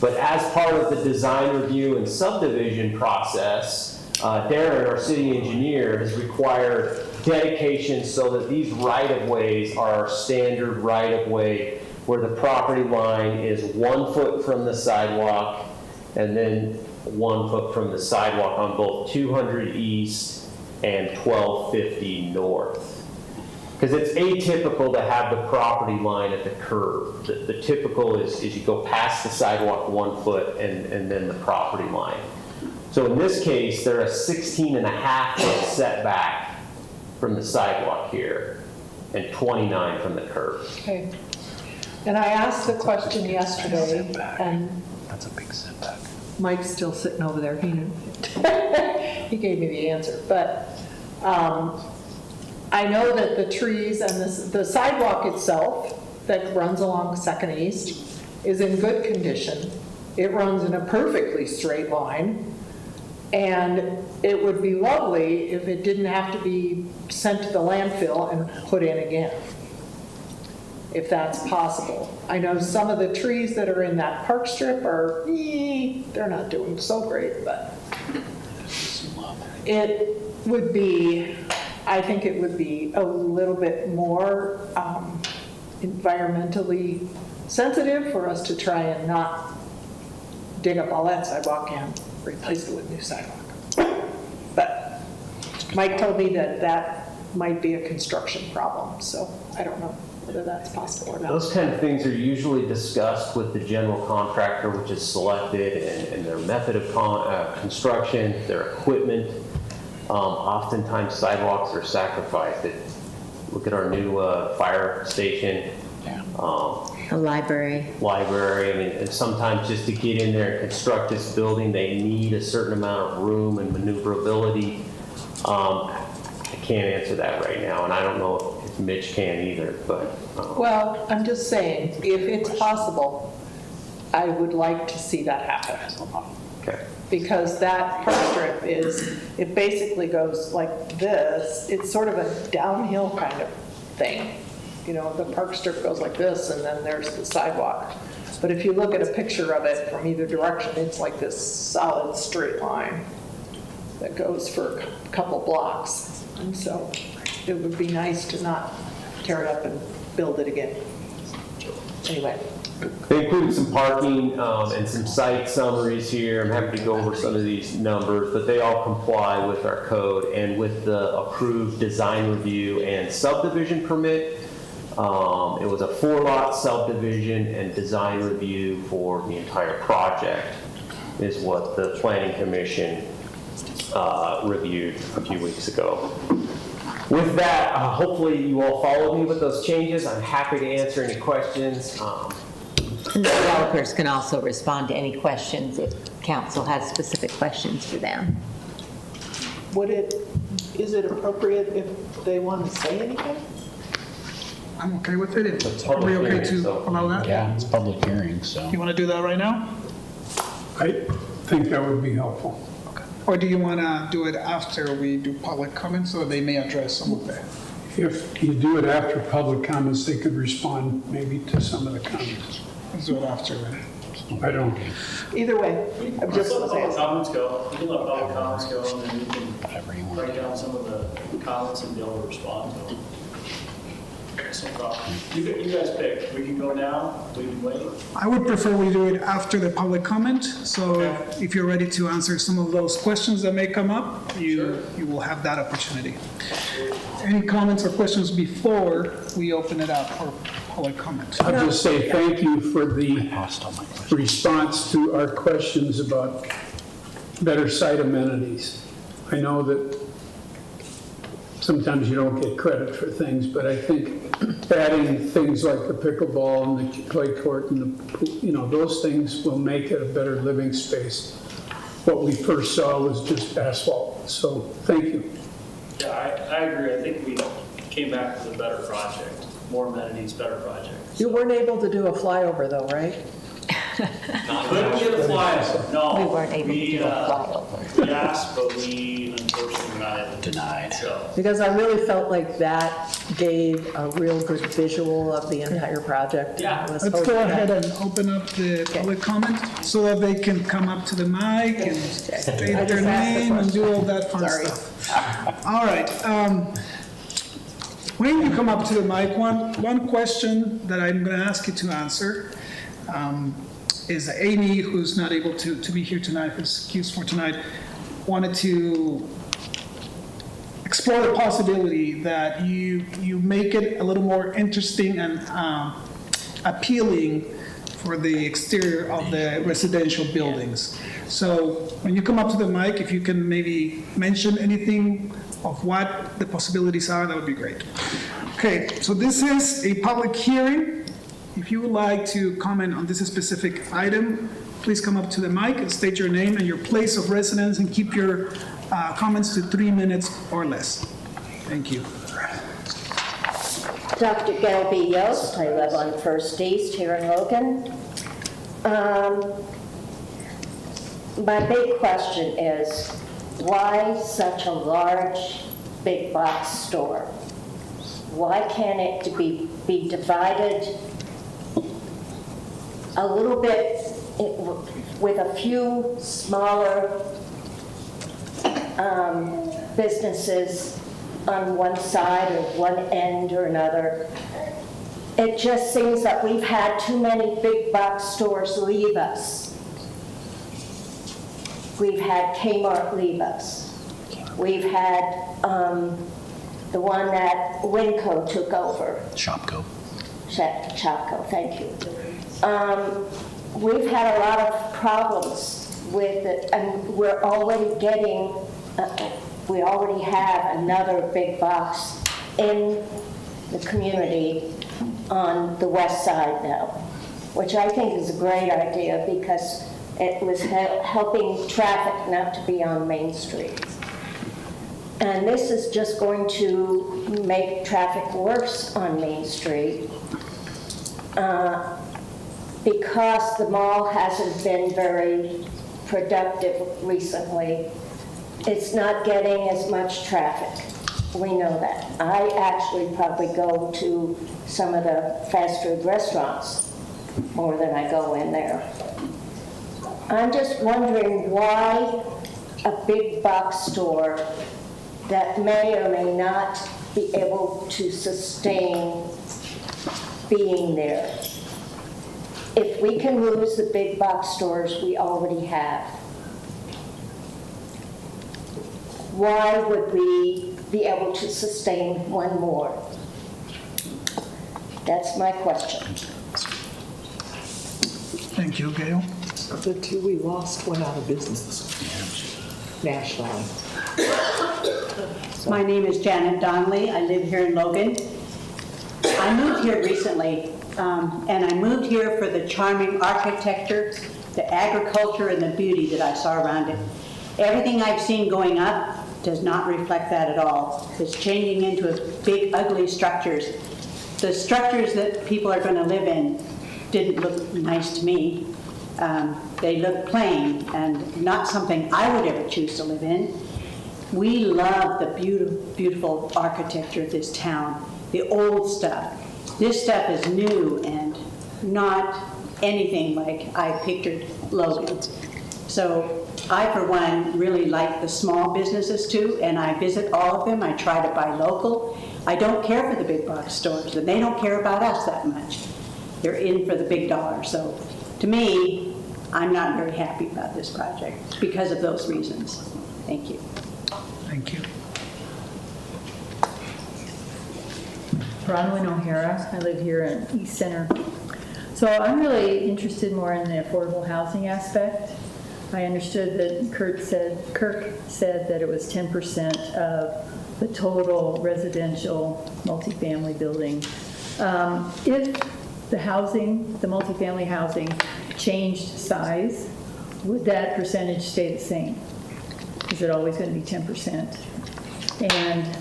But as part of the design review and subdivision process, Darren, our city engineer, has required dedication so that these right-of-ways are our standard right-of-way where the property line is 1 foot from the sidewalk and then 1 foot from the sidewalk on both 200 East and 1250 North. Because it's atypical to have the property line at the curb. The typical is you go past the sidewalk 1 foot and then the property line. So in this case, they're a 16.5-foot setback from the sidewalk here and 29 from the curb. Okay. And I asked the question yesterday, and That's a big setback. Mike's still sitting over there. He gave me the answer. But I know that the trees and the sidewalk itself that runs along 2nd East is in good condition. It runs in a perfectly straight line. And it would be lovely if it didn't have to be sent to the landfill and put in again, if that's possible. I know some of the trees that are in that park strip are, they're not doing so great, but it would be, I think it would be a little bit more environmentally sensitive for us to try and not dig up all that sidewalk and replace it with new sidewalk. But Mike told me that that might be a construction problem, so I don't know whether that's possible or not. Those kind of things are usually discussed with the general contractor, which is selected, and their method of construction, their equipment. Oftentimes sidewalks are sacrificed. Look at our new fire station. The library. I mean, and sometimes just to get in there and construct this building, they need a certain amount of room and maneuverability. I can't answer that right now, and I don't know if Mitch can either, but. Well, I'm just saying, if it's possible, I would like to see that happen. Okay. Because that park strip it basically goes like this. It's sort of a downhill kind of thing. You know, the park strip goes like this, and then there's the sidewalk. But if you look at a picture of it from either direction, it's like this solid straight line that goes for a couple blocks. And so it would be nice to not tear it up and build it again. Anyway, They included some parking and some site summaries here. I'm happy to go over some of these numbers, but they all comply with our code and with the approved design review and subdivision permit. It was a 4-lot subdivision and design review for the entire project is what the Planning Commission reviewed a few weeks ago. With that, hopefully you all followed me with those changes. I'm happy to answer any questions. And the developers can also respond to any questions if council has specific questions for them. Is it appropriate if they want to say anything? I'm okay with it. It's Are we public okay hearing, to so- allow that? Yeah, it's public hearing, so. You want to do that right now? I think that would be helpful. Or do you want to do it after we do public comments, so they may address some of that? If you do it after public comments, they could respond maybe to some of the comments. Let's do it after then. I don't, Either way, I'm just Let public saying. comments go. You can let public comments go, and then you can Whatever you want. write down some of the comments and be able to respond to them. That's no problem. You guys pick. We can go now, we can wait. I would prefer we do it after the public comment, so if you're ready to answer some of those questions that may come up, you will have that opportunity. Any comments or questions before we open it up for public comment? I'll just say thank you for the Asked all my questions. response to our questions about better site amenities. I know that sometimes you don't get credit for things, but I think adding things like the pickleball and the play court and the pool, those things will make it a better living space. What we first saw was just asphalt, so thank you. Yeah, I agree. I think we came back with a better project, more amenities, better project. You weren't able to do a flyover though, right? Couldn't get a flyover, no. We weren't able to do a flyover. We asked, but we unfortunately Denied. So, Because I really felt like that gave a real good visual of the entire project. Yeah. I was Let's hoping go that- ahead and open up the public comment so that they can come up to the mic and state I their just asked the name and do all question. that fun Sorry. stuff. All right. When you come up to the mic, one question that I'm going to ask you to answer is Amy, who's not able to be here tonight, who's excused for tonight, wanted to explore the possibility that you make it a little more interesting and appealing for the exterior of the residential buildings. So when you come up to the mic, if you can maybe mention anything of what the possibilities are, that would be great. Okay, so this is a public hearing. If you would like to comment on this specific item, please come up to the mic and state your name and your place of residence and keep your comments to 3 minutes or less. Thank you. Dr. Gelby Yost, I live on First East here in Logan. My big question is, why such a large big box store? Why can't it be divided a little bit with a few smaller businesses on one side or one end or another? It just seems that we've had too many big box stores leave us. We've had Kmart leave us. We've had the one that Winco took over. Shopco. Chapco, thank you. We've had a lot of problems with it, and we already have another big box in the community on the west side now, which I think is a great idea because it was helping traffic not to be on Main Street. And this is just going to make traffic worse on Main Street because the mall hasn't been very productive recently. It's not getting as much traffic. We know that. I actually probably go to some of the fast food restaurants more than I go in there. I'm just wondering why a big box store that may or may not be able to sustain being there. if we can lose the big box stores we already have, why would we be able to sustain one more? That's my question. Thank you, Gail. The two we lost went out of business nationally. My name is Janet Donnelly. I live here in Logan. I moved here recently, and I moved here for the charming architecture, the agriculture, and the beauty that I saw around it. Everything I've seen going up does not reflect that at all. It's changing into big, ugly structures. The structures that people are going to live in didn't look nice to me. They look plain and not something I would ever choose to live in. We love the beautiful architecture of this town, the old stuff. This stuff is new and not anything like I pictured Logan. So I, for one, really like the small businesses too, and I visit all of them. I try to buy local. I don't care for the big box stores, and they don't care about us that much. They're in for the big dollar. So to me, I'm not very happy about this project because of those reasons. Thank you. Thank you. Bronwyn O'Hara. I live here in East Center. So I'm really interested more in the affordable housing aspect. I understood that Kirk said that it was 10% of the total residential multifamily building. If the housing, the multifamily housing, changed size, would that percentage stay the same? Is it always going to be 10%? And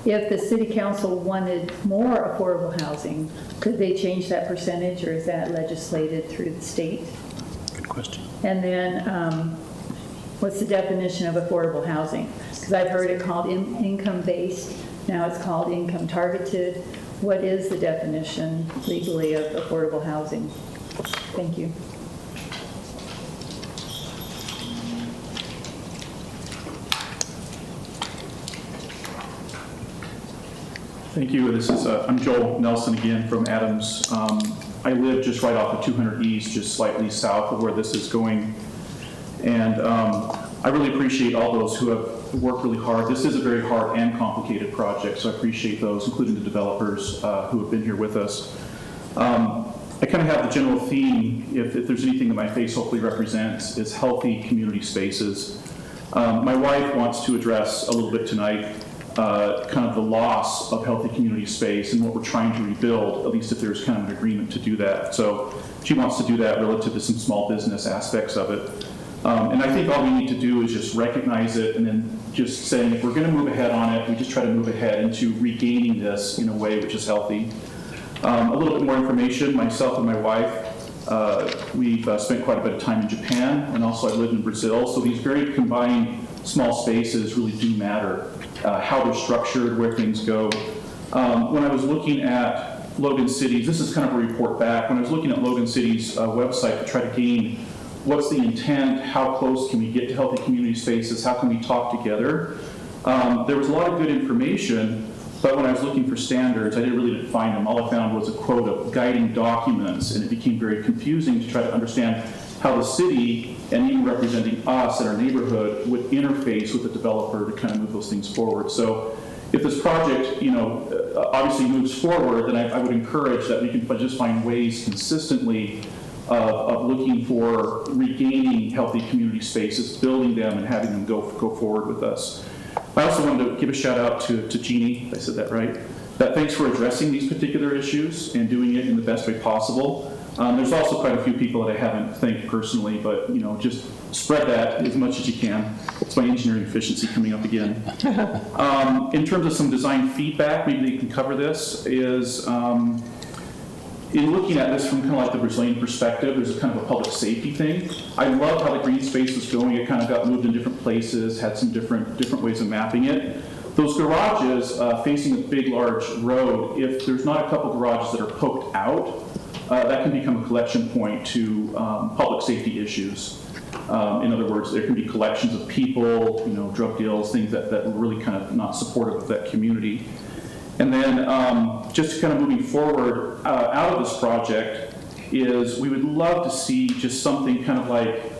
if the city council wanted more affordable housing, could they change that percentage, or is that legislated through the state? Good question. And then what's the definition of affordable housing? Because I've heard it called income-based. Now it's called income-targeted. What is the definition legally of affordable housing? Thank you. Thank you. This is I'm Joel Nelson again from Adams. I live just right off of 200 East, just slightly south of where this is going. And I really appreciate all those who have worked really hard. This is a very hard and complicated project, so I appreciate those, including the developers who have been here with us. I kind of have the general theme, if there's anything that my face hopefully represents, is healthy community spaces. My wife wants to address a little bit tonight kind of the loss of healthy community space and what we're trying to rebuild, at least if there's kind of an agreement to do that. So she wants to do that relative to some small business aspects of it. And I think all we need to do is just recognize it and then just saying if we're going to move ahead on it, we just try to move ahead into regaining this in a way which is healthy. A little bit more information, myself and my wife, we've spent quite a bit of time in Japan, and also I lived in Brazil, so these very combined small spaces really do matter. How they're structured, where things go. When I was looking at Logan City's, this is kind of a report back, when I was looking at Logan City's website to try to gain what's the intent, how close can we get to healthy community spaces, how can we talk together, there was a lot of good information, but when I was looking for standards, I didn't find them. All I found was a quote of guiding documents, and it became very confusing to try to understand how the city, and even representing us and our neighborhood, would interface with the developer to kind of move those things forward. So if this project, obviously moves forward, then I would encourage that we can just find ways consistently of looking for regaining healthy community spaces, building them, and having them go forward with us. I also wanted to give a shout out to Jeannie, if I said that right, that thanks for addressing these particular issues and doing it in the best way possible. There's also quite a few people that I haven't thanked personally, but just spread that as much as you can. It's my engineering efficiency coming up again. In terms of some design feedback, maybe you can cover this, is in looking at this from kind of like the Brazilian perspective, there's a kind of a public safety thing. I love how the green space was going. It kind of got moved in different places, had some different ways of mapping it. Those garages facing a big, large road, if there's not a couple garages that are poked out, that can become a collection point to public safety issues. In other words, there can be collections of people, drug deals, things that were really kind of not supportive of that community. And then just kind of moving forward out of this project, is we would love to see just something kind of like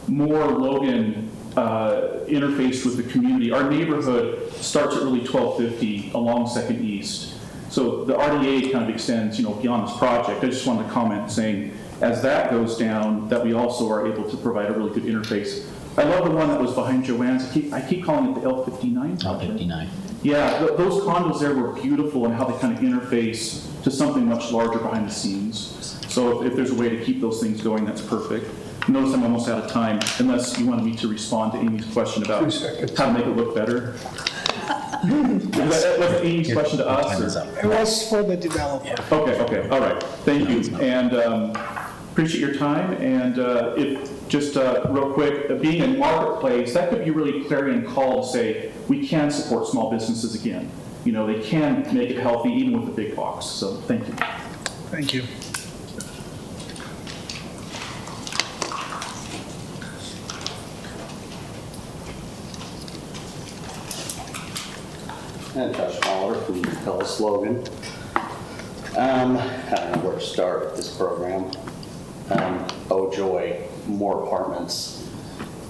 more Logan interfaced with the community. Our neighborhood starts at really 1250 along 2nd East. So the RDA kind of extends, beyond this project. I just wanted to comment saying, as that goes down, that we also are able to provide a really good interface. I love the one that was behind Joanne's. I keep calling it the L59 project. L59. Yeah, those condos there were beautiful and how they kind of interface to something much larger behind the scenes. So if there's a way to keep those things going, that's perfect. Notice I'm almost out of time, unless you wanted me to respond to Amy's question about 2 seconds. how to make it look better. Was that Amy's question to us? Time is Or? up. It was for the developer. Okay, all right, thank you. And appreciate your time. And if just real quick, being a marketplace, that could be really clarion call to say, we can support small businesses again. They can make it healthy even with the big box. So thank you. Thank you. And Josh Mahler from Logan. I don't know where to start with this program. Oh joy, more apartments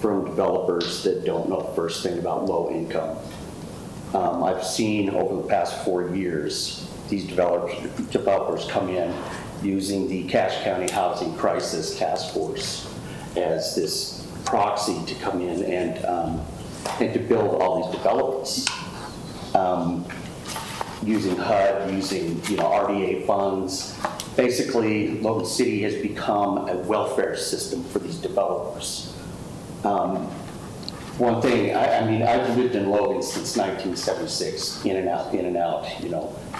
from developers that don't know the first thing about low income. I've seen over the past 4 years, these developers come in using the Cache County Housing Crisis Task Force as this proxy to come in and to build all these developments. Using HUD, using RDA funds. Basically, Logan City has become a welfare system for these developers. One thing, I've lived in Logan since 1976, in and out,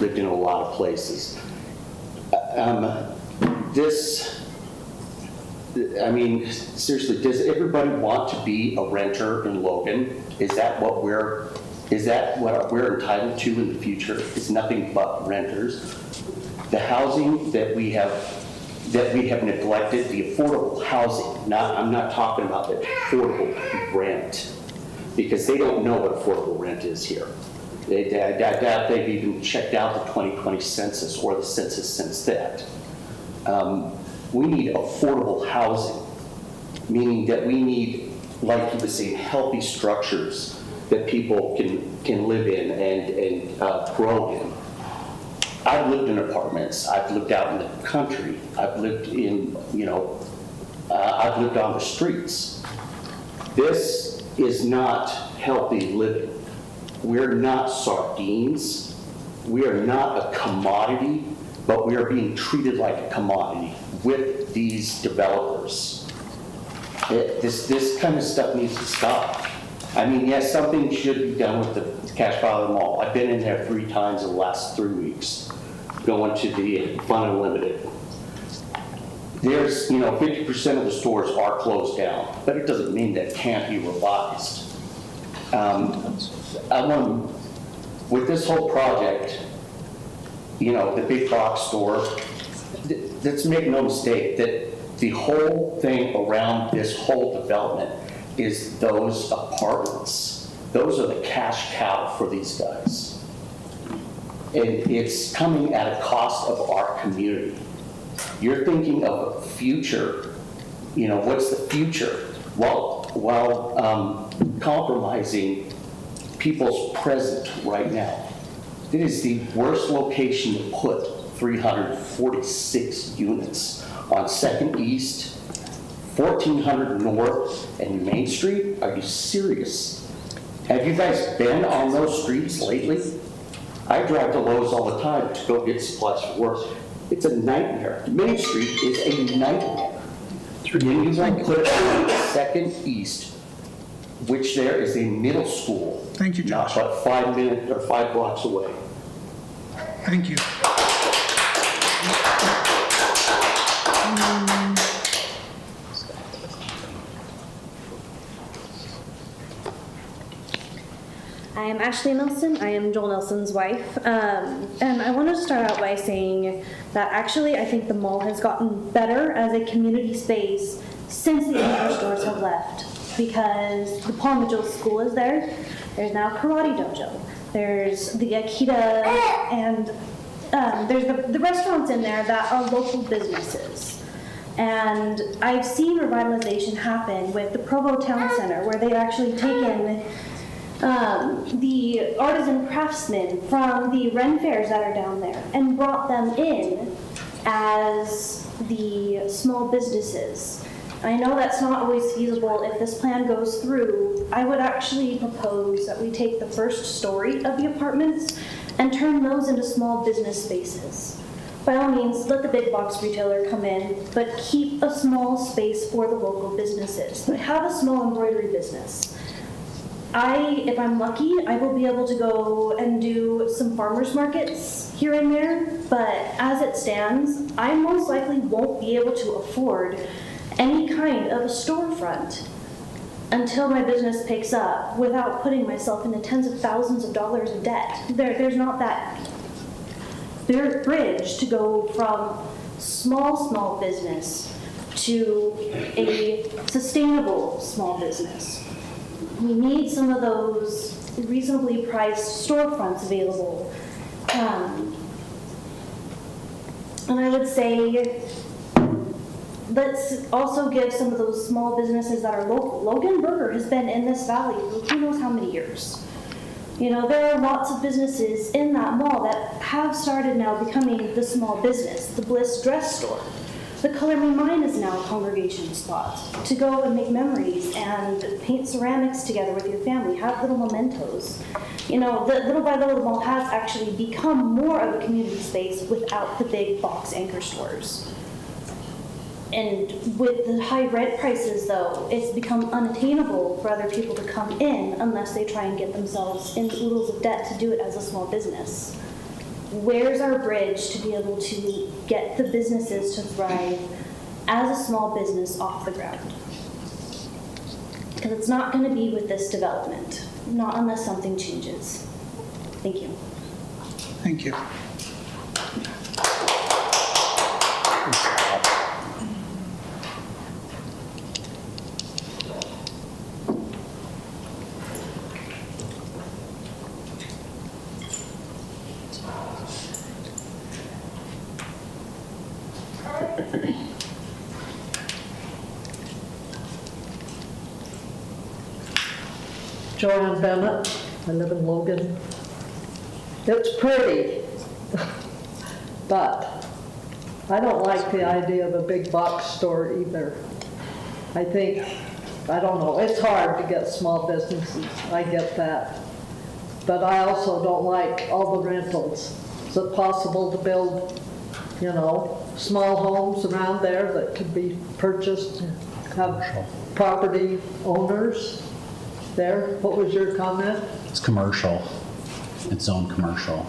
lived in a lot of places. Seriously, does everybody want to be a renter in Logan? Is that what we're entitled to in the future? It's nothing but renters. The housing that we have neglected, the affordable housing, I'm not talking about the affordable rent, because they don't know what affordable rent is here. I doubt they've even checked out the 2020 census or the census since that. We need affordable housing, meaning that we need, like you were saying, healthy structures that people can live in and grow in. I've lived in apartments. I've lived out in the country. I've lived in, I've lived on the streets. This is not healthy living. We're not sardines. We are not a commodity, but we are being treated like a commodity with these developers. This kind of stuff needs to stop. Yes, something should be done with the Cache Valley Mall. I've been in there 3 times in the last 3 weeks, going to the Fun Unlimited. There's, 50% of the stores are closed down, but it doesn't mean that it can't be revised. With this whole project, the big box store, let's make no mistake that the whole thing around this whole development is those apartments. Those are the cash cow for these guys. And it's coming at a cost of our community. You're thinking of a future, what's the future? While compromising people's present right now. It is the worst location to put 346 units on 2nd East, 1400 North, and Main Street. Are you serious? Have you guys been on those streets lately? I drive to Lowe's all the time to go get supplies for work. It's a nightmare. Main Street is a nightmare. And you want to put it on 2nd East, which there is a middle school. Thank you, Josh. Not but 5 minutes or 5 blocks away. Thank you. I am Ashley Nelson. I am Joel Nelson's wife. And I want to start out by saying that actually I think the mall has gotten better as a community space since the other stores have left, because the Paul Mitchell School is there. There's now Karate Dojo. There's the Akita, and there's the restaurants in there that are local businesses. And I've seen revitalization happen with the Provo Town Center, where they've actually taken the artisan craftsmen from the Ren fairs that are down there and brought them in as the small businesses. I know that's not always feasible if this plan goes through. I would actually propose that we take the first story of the apartments and turn those into small business spaces. By all means, let the big box retailer come in, but keep a small space for the local businesses. But have a small embroidery business. If I'm lucky, I will be able to go and do some farmers markets here and there, but as it stands, I most likely won't be able to afford any kind of a storefront until my business picks up without putting myself into tens of thousands of dollars in debt. There's not that bridge to go from small business to a sustainable small business. We need some of those reasonably priced storefronts available. And I would say, let's also give some of those small businesses that are local. Logan Burger has been in this valley for who knows how many years. You know, there are lots of businesses in that mall that have started now becoming the small business. The Bliss Dress Store. The Color Me Mine is now a congregation spot to go and make memories and paint ceramics together with your family, have little mementos. You know, little by little, the mall has actually become more of a community space without the big box anchor stores. And with the high rent prices, though, it's become unattainable for other people to come in unless they try and get themselves in oodles of debt to do it as a small business. Where's our bridge to be able to get the businesses to thrive as a small business off the ground? Because it's not going to be with this development, not unless something changes. Thank you. Thank you. Joanne Bennett, I live in Logan. It's pretty, but I don't like the idea of a big box store either. I think, I don't know, it's hard to get small businesses, I get that. But I also don't like all the rentals. Is it possible to build, you know, small homes around there that could be purchased, have property owners there? What was your comment? It's commercial. It's zoned commercial.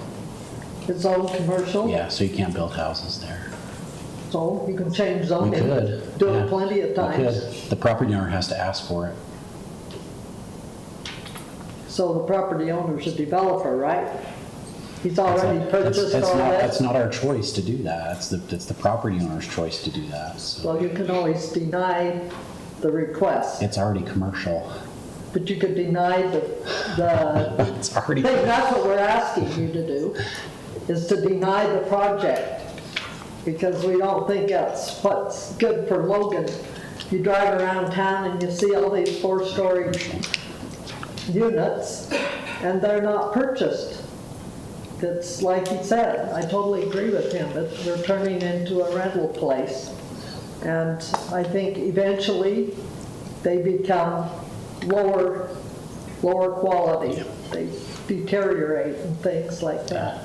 It's all commercial? Yeah, so you can't build houses there. So you can change We zoning. could. Do yeah. it plenty of We times. could. The property owner has to ask for it. So the property owner's a developer, right? He's already That's purchased all that's that? not our choice to do that. It's the property owner's choice to do that. So Well, you can always deny the request, it's already commercial. but you could deny the It's already. I think that's what we're asking you to do, is to deny the project, because we don't think that's what's good for Logan. You drive around town and you see all these 4-story units, and they're not purchased. It's like he said, I totally agree with him, that they're turning into a rental place. And I think eventually they become lower quality. They deteriorate and things like that.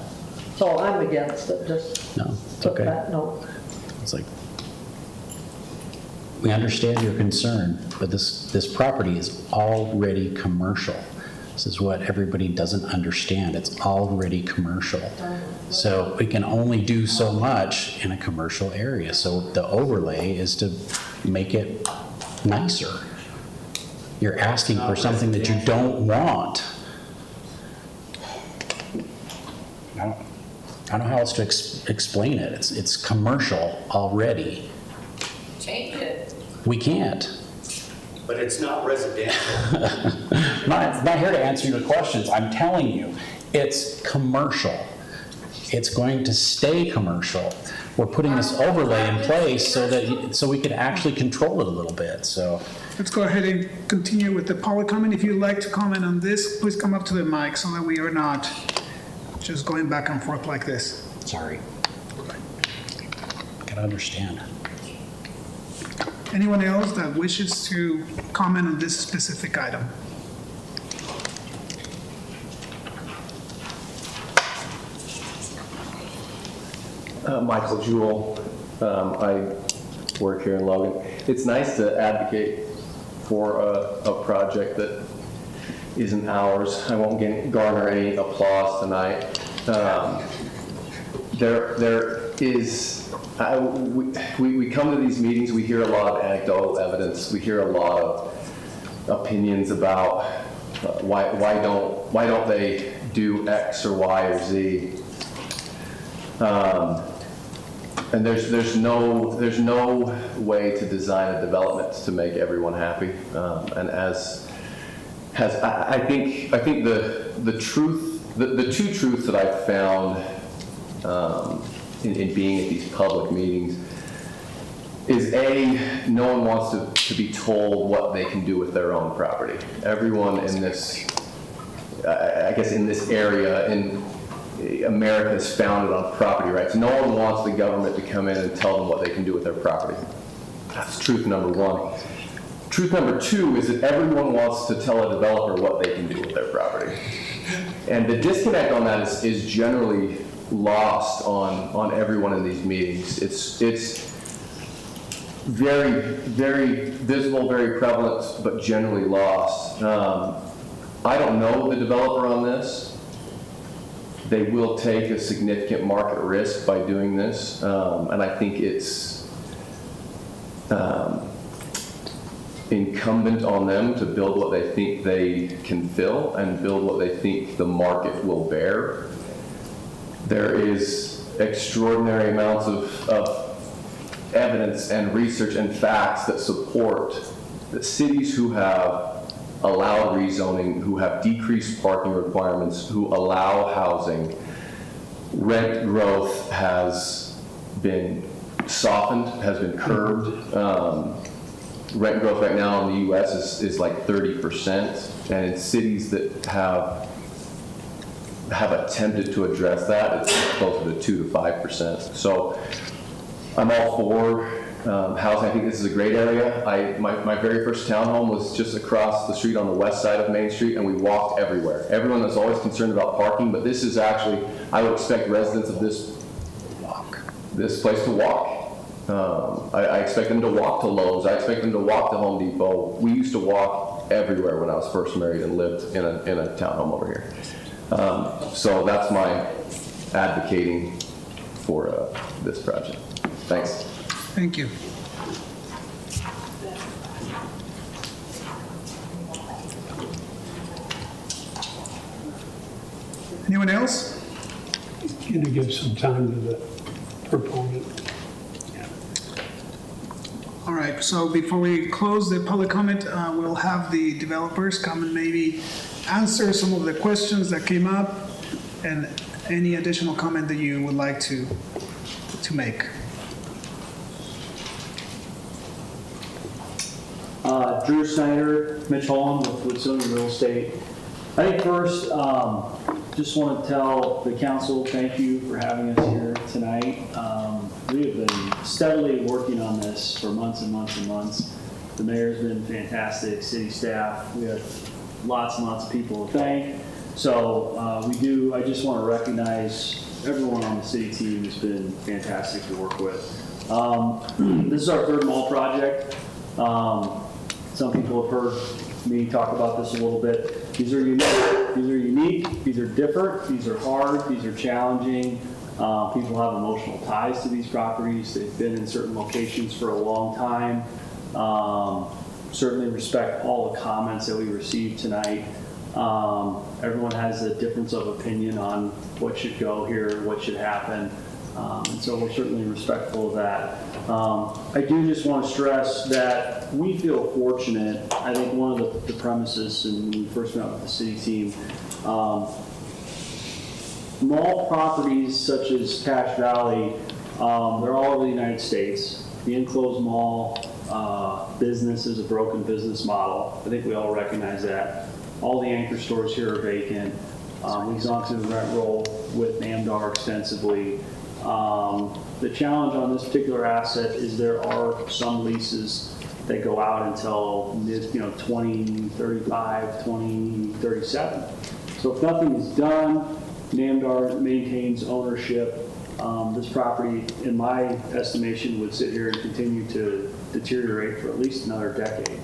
So I'm against it, just No, it's put okay. that note. It's like, we understand your concern, but this property is already commercial. This is what everybody doesn't understand. It's already commercial. So we can only do so much in a commercial area. So the overlay is to make it nicer. You're asking for something that you don't want. I don't know how else to explain it. It's commercial already. Change it. We can't. But it's not residential. I'm not here to answer your questions. I'm telling you, it's commercial. it's going to stay commercial. We're putting this overlay in place so we could actually control it a little bit, so. Let's go ahead and continue with the public comment. If you'd like to comment on this, please come up to the mic so that we are not just going back and forth like this. Sorry. Gotta understand. Anyone else that wishes to comment on this specific item? Michael Jewell. I work here in Logan. It's nice to advocate for a project that isn't ours. I won't garner any applause tonight. There is, we come to these meetings, we hear a lot of anecdotal evidence, we hear a lot of opinions about why don't they do X or Y or Z. And there's no way to design a development to make everyone happy. And I think the truth, the two truths that I've found in being at these public meetings is A, no one wants to be told what they can do with their own property. Everyone in this, I guess in this area, in America is founded on property rights. No one wants the government to come in and tell them what they can do with their property. That's truth number one. Truth number two is that everyone wants to tell a developer what they can do with their property. And the disconnect on that is generally lost on everyone in these meetings. It's very, very visible, very prevalent, but generally lost. I don't know the developer on this. They will take a significant market risk by doing this, and I think it's incumbent on them to build what they think they can fill and build what they think the market will bear. There is extraordinary amounts of evidence and research and facts that support that cities who have allowed rezoning, who have decreased parking requirements, who allow housing, rent growth has been softened, has been curbed. Rent growth right now in the U.S. is like 30%, and in cities that have attempted to address that, it's closer to 2 to 5%. So I'm all for housing. I think this is a great area. My very first townhome was just across the street on the west side of Main Street, and we walked everywhere. Everyone is always concerned about parking, but this is actually, I would expect residents of this place to walk. I expect them to walk to Lowe's. I expect them to walk to Home Depot. We used to walk everywhere when I was first married and lived in a townhome over here. So that's my advocating for this project. Thanks. Thank you. Anyone else? Going to give some time to the proponent. All right, so before we close the public comment, we'll have the developers come and maybe answer some of the questions that came up and any additional comment that you would like to make. Drew Snyder, Mitch Holland with Woodson Real Estate. I think first, just want to tell the council thank you for having us here tonight. We have been steadily working on this for months and months and months. The mayor's been fantastic, city staff. We have lots and lots of people to thank. So I just want to recognize everyone on the city team has been fantastic to work with. This is our third mall project. Some people have heard me talk about this a little bit. These are unique, these are different, these are hard, these are challenging. People have emotional ties to these properties. They've been in certain locations for a long time. Certainly respect all the comments that we received tonight. Everyone has a difference of opinion on what should go here, what should happen. And so we're certainly respectful of that. I do just want to stress that we feel fortunate. I think one of the premises, and when we first met with the city team, mall properties such as Cache Valley, they're all over the United States. The enclosed mall business is a broken business model. I think we all recognize that. All the anchor stores here are vacant. We've gone through the rent roll with NAMDAR extensively. The challenge on this particular asset is there are some leases that go out until 2035, 2037. So if nothing is done, NAMDAR maintains ownership. This property, in my estimation, would sit here and continue to deteriorate for at least another decade.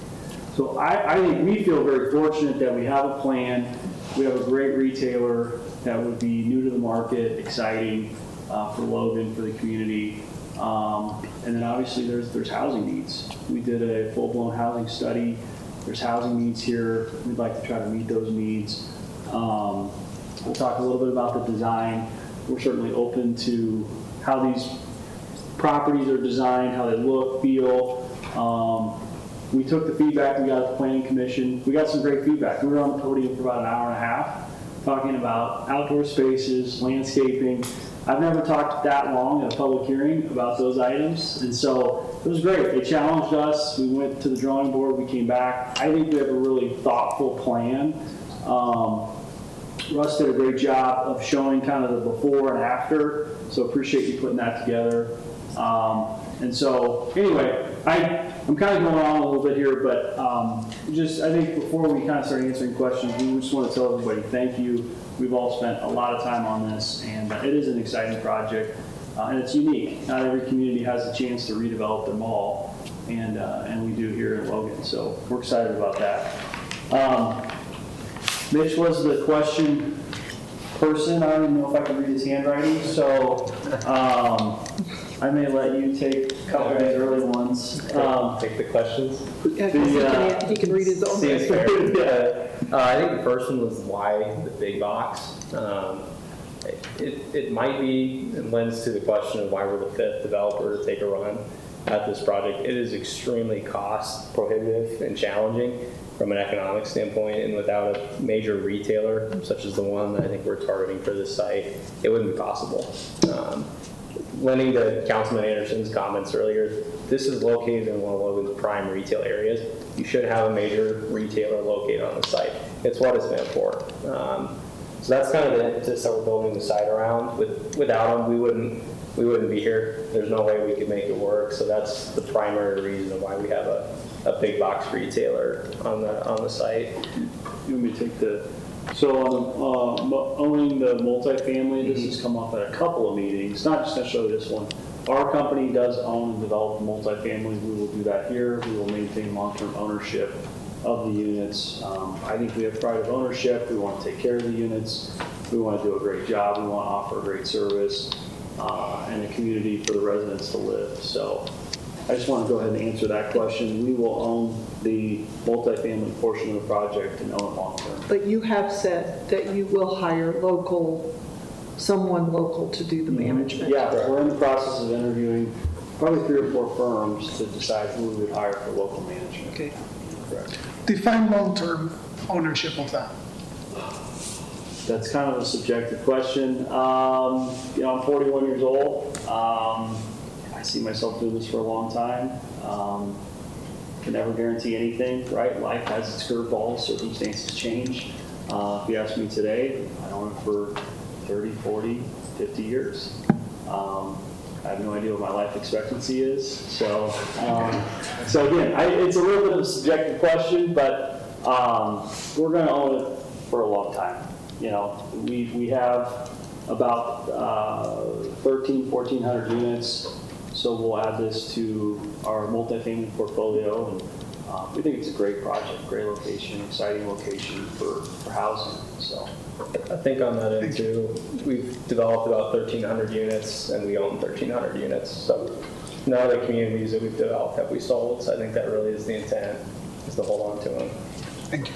So I think we feel very fortunate that we have a plan. We have a great retailer that would be new to the market, exciting for Logan, for the community. And then obviously there's housing needs. We did a full-blown housing study. There's housing needs here. We'd like to try to meet those needs. We'll talk a little bit about the design. We're certainly open to how these properties are designed, how they look, feel. We took the feedback we got at the Planning Commission. We got some great feedback. We were on the podium for about an hour and a half talking about outdoor spaces, landscaping. I've never talked that long at a public hearing about those items, and so it was great. They challenged us. We went to the drawing board. We came back. I think we have a really thoughtful plan. Russ did a great job of showing kind of the before and after, so appreciate you putting that together. And so anyway, I'm kind of going on a little bit here, but just I think before we kind of start answering questions, we just want to tell everybody thank you. We've all spent a lot of time on this, and it is an exciting project, and it's unique. Not every community has a chance to redevelop their mall, and we do here in Logan, so we're excited about that. Mitch was the question person. I don't even know if I can read his handwriting, so I may let you take a couple of these early ones. Take the questions. Yeah, 'cause he can read his own. Seems fair. I think the first one was why the big box. It might be, and lends to the question of why we're the fifth developer to take a run at this project. It is extremely cost prohibitive and challenging from an economic standpoint, and without a major retailer such as the one that I think we're targeting for this site, it wouldn't be possible. Lending to Councilman Anderson's comments earlier, this is located in one of Logan's prime retail areas. You should have a major retailer located on the site. It's what it's meant for. So that's kind of the impetus that we're building the site around. Without them, we wouldn't be here. There's no way we could make it work. So that's the primary reason of why we have a big box retailer on the site. You want me to take the, so on owning the multifamily, this has come up at a couple of meetings, not just necessarily this one. Our company does own and develop multifamily. We will do that here. We will maintain long-term ownership of the units. I think we have pride of ownership. We want to take care of the units. We want to do a great job. We want to offer a great service and a community for the residents to live. So I just want to go ahead and answer that question. We will own the multifamily portion of the project and own it long-term. But you have said that you will hire someone local to do the management. Yeah, we're in the process of interviewing probably 3 or 4 firms to decide who we would hire for local management. Okay. Correct. Define long-term ownership of that. That's kind of a subjective question. I'm 41 years old. I see myself doing this for a long time. Can never guarantee anything, right? Life has its curveballs, circumstances change. If you ask me today, I own it for 30, 40, 50 years. I have no idea what my life expectancy is. So again, it's a little bit of a subjective question, but we're going to own it for a long time. We have about 1,400 units. So we'll add this to our multifamily portfolio, and we think it's a great project, great location, exciting location for housing. So I think on that end too, we've developed about 1,300 units, and we own 1,300 units. So none of the communities that we've developed have we sold. So I think that really is the intent, is to hold on to them. Thank you.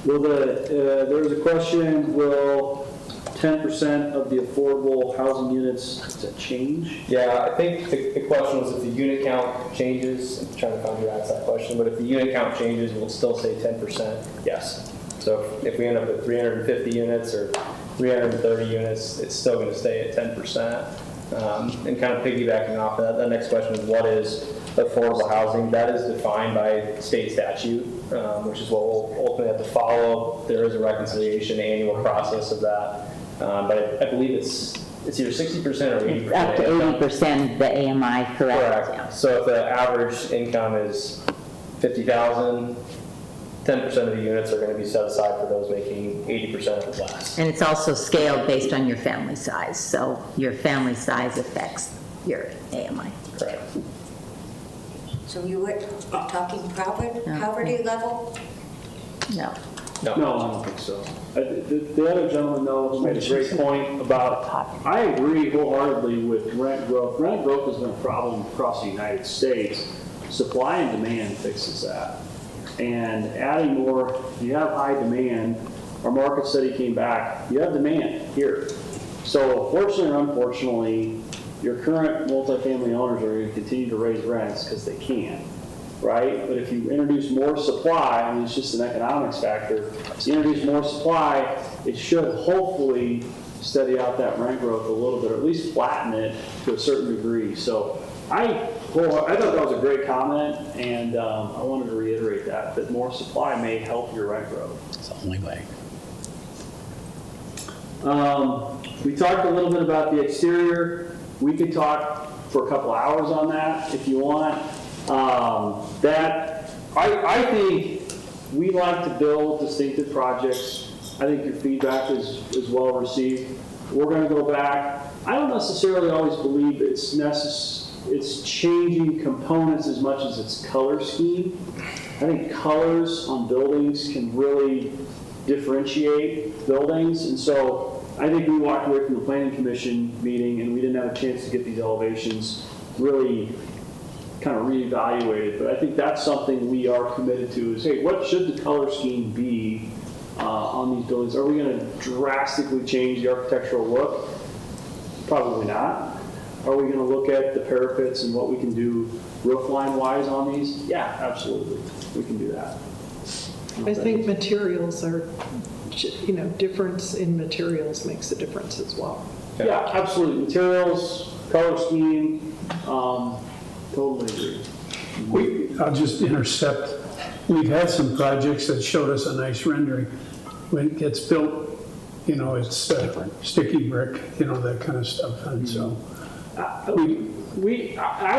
There was a question, will 10% of the affordable housing units change? Yeah, I think the question was if the unit count changes. I'm trying to find your answer to that question, but if the unit count changes, we'll still say 10%. Yes. So if we end up at 350 units or 330 units, it's still going to stay at 10%. And kind of piggybacking off that, the next question is what is affordable housing? That is defined by state statute, which is what we'll ultimately have to follow. There is a reconciliation annual process of that, but I believe it's either 60% or 80%. Up to 80% of the AMI, correct? Correct. So if the average income is 50,000, 10% of the units are going to be set aside for those making 80% or less. And it's also scaled based on your family size, so your family size affects your AMI. Correct. So you were talking poverty level? No. No, I don't think so. The other gentleman, though, made a great point about, I agree wholeheartedly with rent growth. Rent growth has been a problem across the United States. Supply and demand fixes that. And adding more, you have high demand. Our market study came back, you have demand here. So fortunately or unfortunately, your current multifamily owners are going to continue to raise rents because they can, right? But if you introduce more supply, I mean, it's just an economics factor, you introduce more supply, it should hopefully steady out that rent growth a little bit, or at least flatten it to a certain degree. So I thought that was a great comment, and I wanted to reiterate that more supply may help your rent growth. It's the only way. We talked a little bit about the exterior. We could talk for a couple hours on that if you want. I think we like to build distinctive projects. I think your feedback is well received. We're going to go back. I don't necessarily always believe it's changing components as much as it's color scheme. I think colors on buildings can really differentiate buildings, and so I think we walked away from the Planning Commission meeting and we didn't have a chance to get these elevations really kind of reevaluated, but I think that's something we are committed to is, hey, what should the color scheme be on these buildings? Are we going to drastically change the architectural look? Probably not. Are we going to look at the parapets and what we can do roof line wise on these? Yeah, absolutely. We can do that. I think materials are, difference in materials makes a difference as well. Yeah, absolutely. Materials, color scheme, totally agree. I'll just intercept. We've had some projects that showed us a nice rendering. When it gets built, it's sticky brick, that kind of stuff. And so I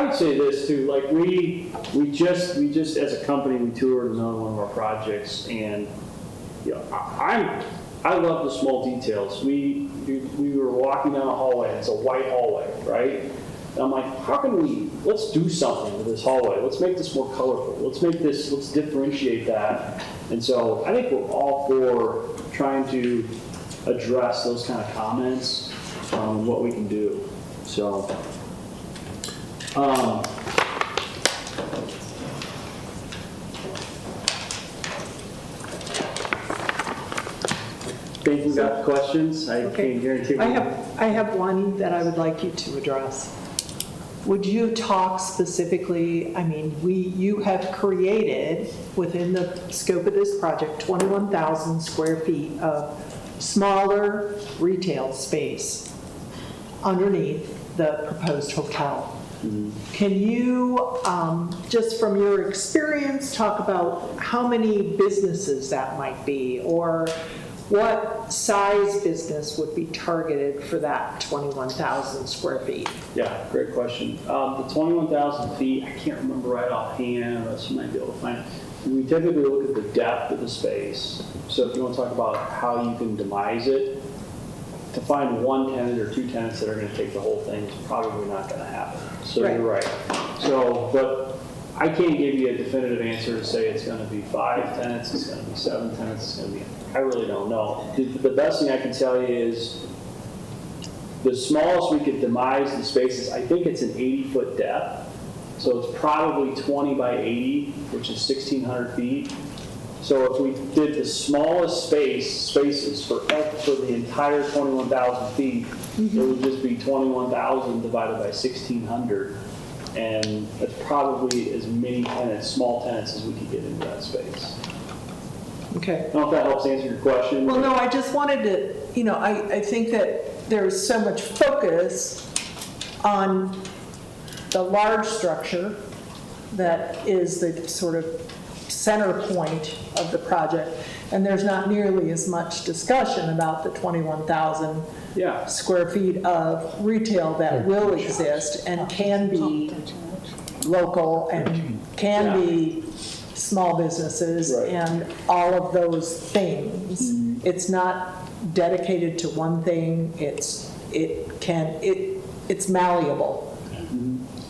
would say this too, like we just as a company, we toured another one of our projects, and I love the small details. We were walking down a hallway, it's a white hallway, right? And I'm like, let's do something with this hallway. Let's make this more colorful. Let's differentiate that. And so I think we're all for trying to address those kind of comments on what we can do. So, think we got questions? I can't guarantee. I have one that I would like you to address. Would you talk specifically, you have created, within the scope of this project, 21,000 square feet of smaller retail space underneath the proposed hotel. Can you, just from your experience, talk about how many businesses that might be, or what size business would be targeted for that 21,000 square feet? Yeah, great question. The 21,000 feet, I can't remember right offhand, unless you might be able to find it. We typically look at the depth of the space. So if you want to talk about how you can demise it, to find one tenant or two tenants that are going to take the whole thing is probably not going to happen. So You're right. So, but I can't give you a definitive answer to say it's going to be 5 tenants, it's going to be 7 tenants, it's going to be, I really don't know. The best thing I can tell you is the smallest we could demise the spaces, I think it's an 80-foot depth. So it's probably 20 by 80, which is 1,600 feet. So if we did the smallest spaces for the entire 21,000 feet, it would just be 21,000 divided by 1,600. And that's probably as many tenants, small tenants, as we could get into that space. Okay. I don't know if that helps answer your question. Well, no, I just wanted to you know, I think that there's so much focus on the large structure that is the sort of center point of the project, and there's not nearly as much discussion about the 21,000 square feet of retail that will exist and can be local and can be small businesses and all of those things. It's not dedicated to one thing. It's malleable.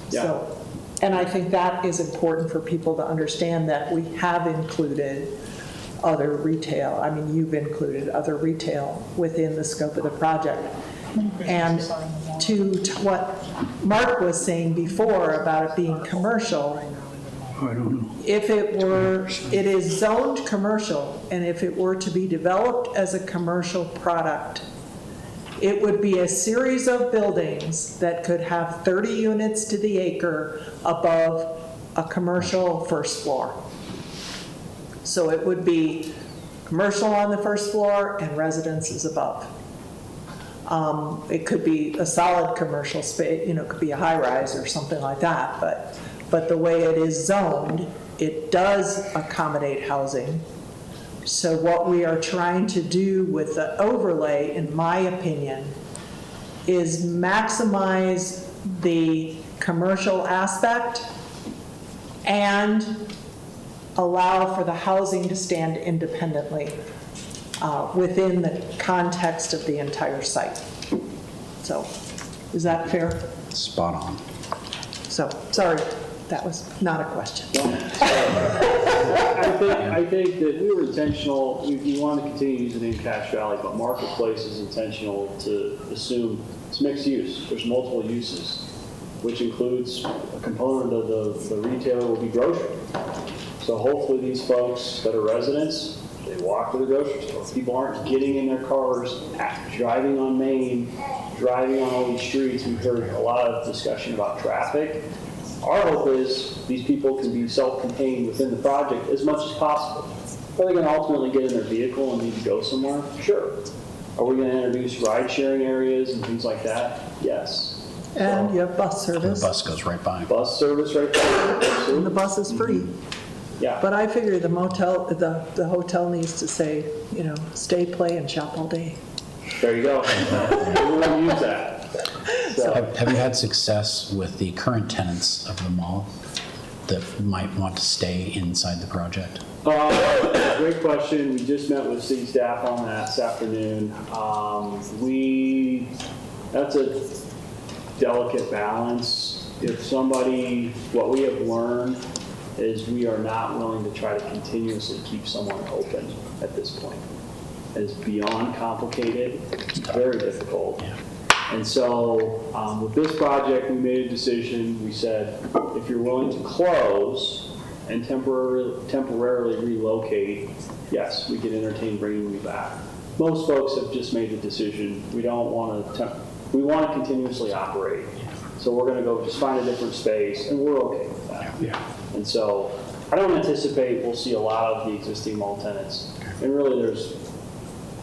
So, and I think that is important for people to understand, that we have included other retail. I mean, you've included other retail within the scope of the project. And to what Mark was saying before about it being commercial, if it is zoned commercial, and if it were to be developed as a commercial product, it would be a series of buildings that could have 30 units to the acre above a commercial first floor. So it would be commercial on the first floor and residences above. It could be a solid commercial space, you know, it could be a high rise or something like that, but the way it is zoned, it does accommodate housing. So what we are trying to do with the overlay, in my opinion, is maximize the commercial aspect and allow for the housing to stand independently within the context of the entire site. So, is that fair? Spot on. So, sorry, that was not a question. I think that we were intentional, we want to continue using the name Cache Valley, but Marketplace is intentional to assume it's mixed use. There's multiple uses, which includes a component of the retailer will be grocery. So hopefully these folks that are residents, they walk to the grocery store. People aren't getting in their cars, driving on Main, driving on all these streets. We've heard a lot of discussion about traffic. Our hope is these people can be self-contained within the project as much as possible. Are they going to ultimately get in their vehicle and need to go somewhere? Sure. Are we going to introduce ride-sharing areas and things like that? Yes. And you have bus service. The bus goes right by. Bus service right there. And the bus is free. Yeah. But I figure the hotel needs to say, you know, stay, play, and shop all day. There you go. Everyone use that. So. Have you had success with the current tenants of the mall that might want to stay inside the project? Great question. We just met with city staff on that this afternoon. That's a delicate balance. If somebody, what we have learned is we are not willing to try to continuously keep someone open at this point. It's beyond complicated, it's very difficult. Yeah. And so with this project, we made a decision. We said, if you're willing to close and temporarily relocate, yes, we could entertain bringing you back. Most folks have just made the decision, we want to continuously operate. So we're going to go just find a different space, and we're okay with that. Yeah. And so I don't anticipate we'll see a lot of the existing mall tenants. And really there's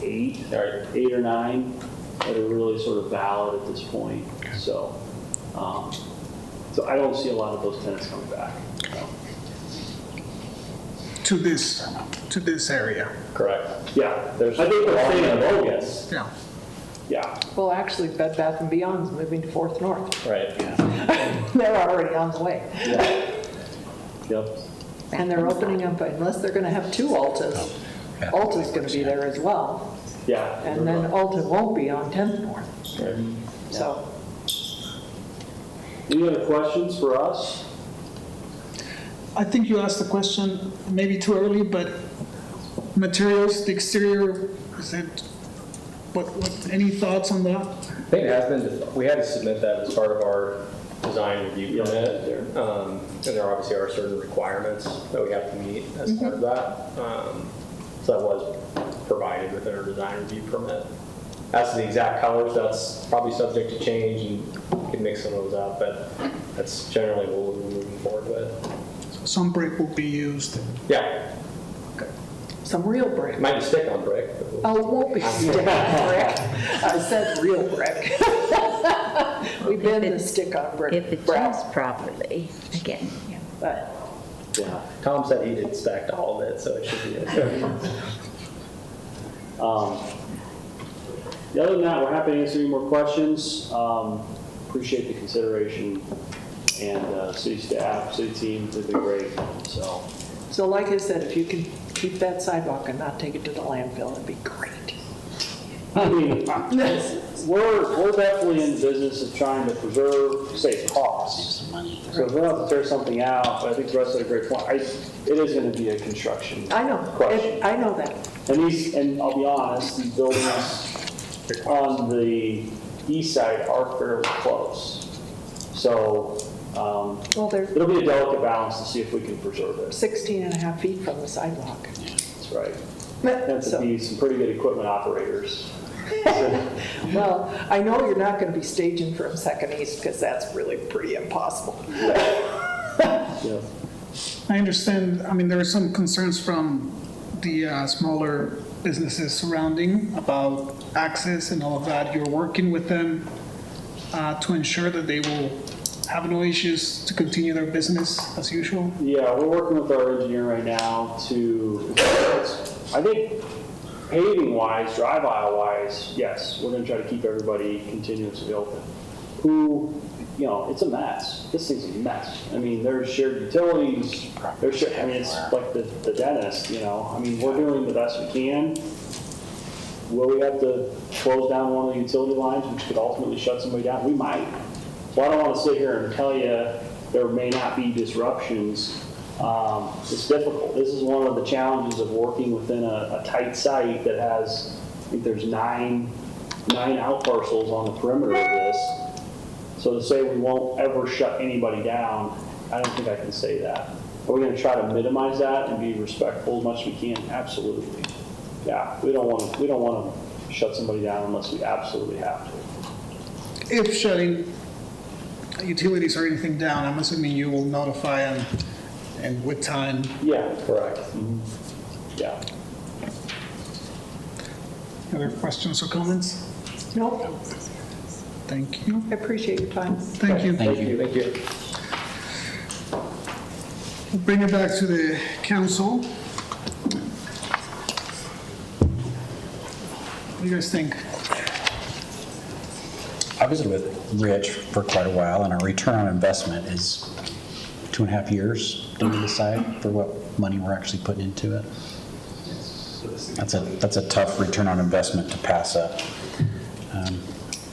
eight or nine that are really sort of valid at this point. So, so I don't see a lot of those tenants coming back. To this area. Correct. Yeah, There's I think we're staying in Logan. Yeah. Yeah. Well, actually, Bed Bath & Beyond's moving to 4th North. Right. They're already on the way. Yeah. Yep. And they're opening up, unless they're going to have two Altas. Alta's going to be there as well. Yeah. And then Alta won't be on 10th North. Right. So, Any other questions for us? I think you asked the question maybe too early, but materials, the exterior, is it, what, any thoughts on that? I think it has been, we had to submit that as part of our design review permit. And there obviously are certain requirements that we have to meet as part of that. So that was provided within our design review permit. As to the exact colors, that's probably subject to change, and you can mix some of those up, but that's generally what we're moving forward with. Some brick will be used. Yeah. some real brick. Might be stick on brick. Oh, it won't be stick on brick. I said real brick. We've been the stick on brick. If it's used properly, again, But Yeah, Tom said he'd inspect all of it, so it should be okay. Other than that, we're happy to answer any more questions. Appreciate the consideration, and city staff, city team, they've been great, so. So like I said, if you can keep that sidewalk and not take it to the landfill, it'd be great. I mean, we're definitely in the business of trying to save costs. So if we don't have to tear something out, but I think the rest of a great point, it is gonna be a construction I know, question. I know that. And I'll be honest, these buildings on the east side are fairly close. So, Well, they're it'll be a delicate balance to see if we can preserve it. 16 and a half feet from the sidewalk. That's right. Have to So- be some pretty good equipment operators. Well, I know you're not going to be staging from Second East because that's really pretty impossible. Yeah. I understand, I mean, there are some concerns from the smaller businesses surrounding about access and all of that. You're working with them to ensure that they will have no issues to continue their business as usual? Yeah, we're working with our engineer right now to, I think paving wise, drive aisle wise, yes, we're gonna try to keep everybody continuously open. It's a mess. This thing's a mess. I mean, there's shared utilities, it's like the dentist, I mean, we're doing the best we can. Will we have to close down one of the utility lines, which could ultimately shut somebody down? We might. So I don't want to sit here and tell you there may not be disruptions. It's difficult. This is one of the challenges of working within a tight site that has, I think there's nine out parcels on the perimeter of this. So to say we won't ever shut anybody down, I don't think I can say that. Are we going to try to minimize that and be respectful as much as we can? Absolutely. Yeah, we don't want to shut somebody down unless we absolutely have to. If shutting utilities or anything down, I'm assuming you will notify and with time. Yeah, correct. Mm-hmm. Yeah. Other questions or comments? Nope, Thank you. I appreciate your time. Thank you. Thank you. Thank you. We'll bring it back to the council. What do you guys think? I visited with Rich for quite a while, and our return on investment is 2.5 years to decide for what money we're actually putting into it. That's a tough return on investment to pass up.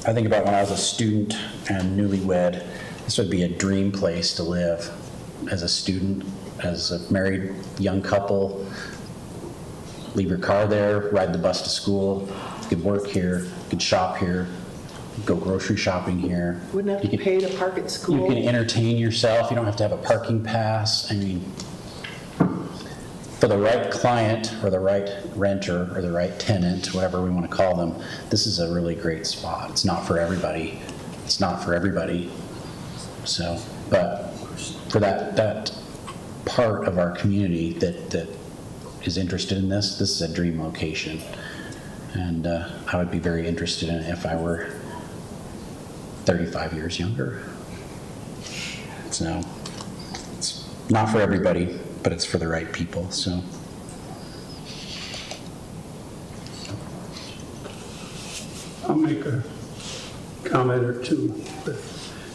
I think about when I was a student and newlywed, this would be a dream place to live as a student, as a married young couple. Leave your car there, ride the bus to school, you could work here, you could shop here, go grocery shopping here. Wouldn't have to pay to park at school. You can entertain yourself, you don't have to have a parking pass. I mean, for the right client or the right renter or the right tenant, whatever we want to call them, this is a really great spot. It's not for everybody. It's not for everybody. So, but for that part of our community that is interested in this is a dream location. And I would be very interested in it if I were 35 years younger. So it's not for everybody, but it's for the right people, so. I'll make a comment or two.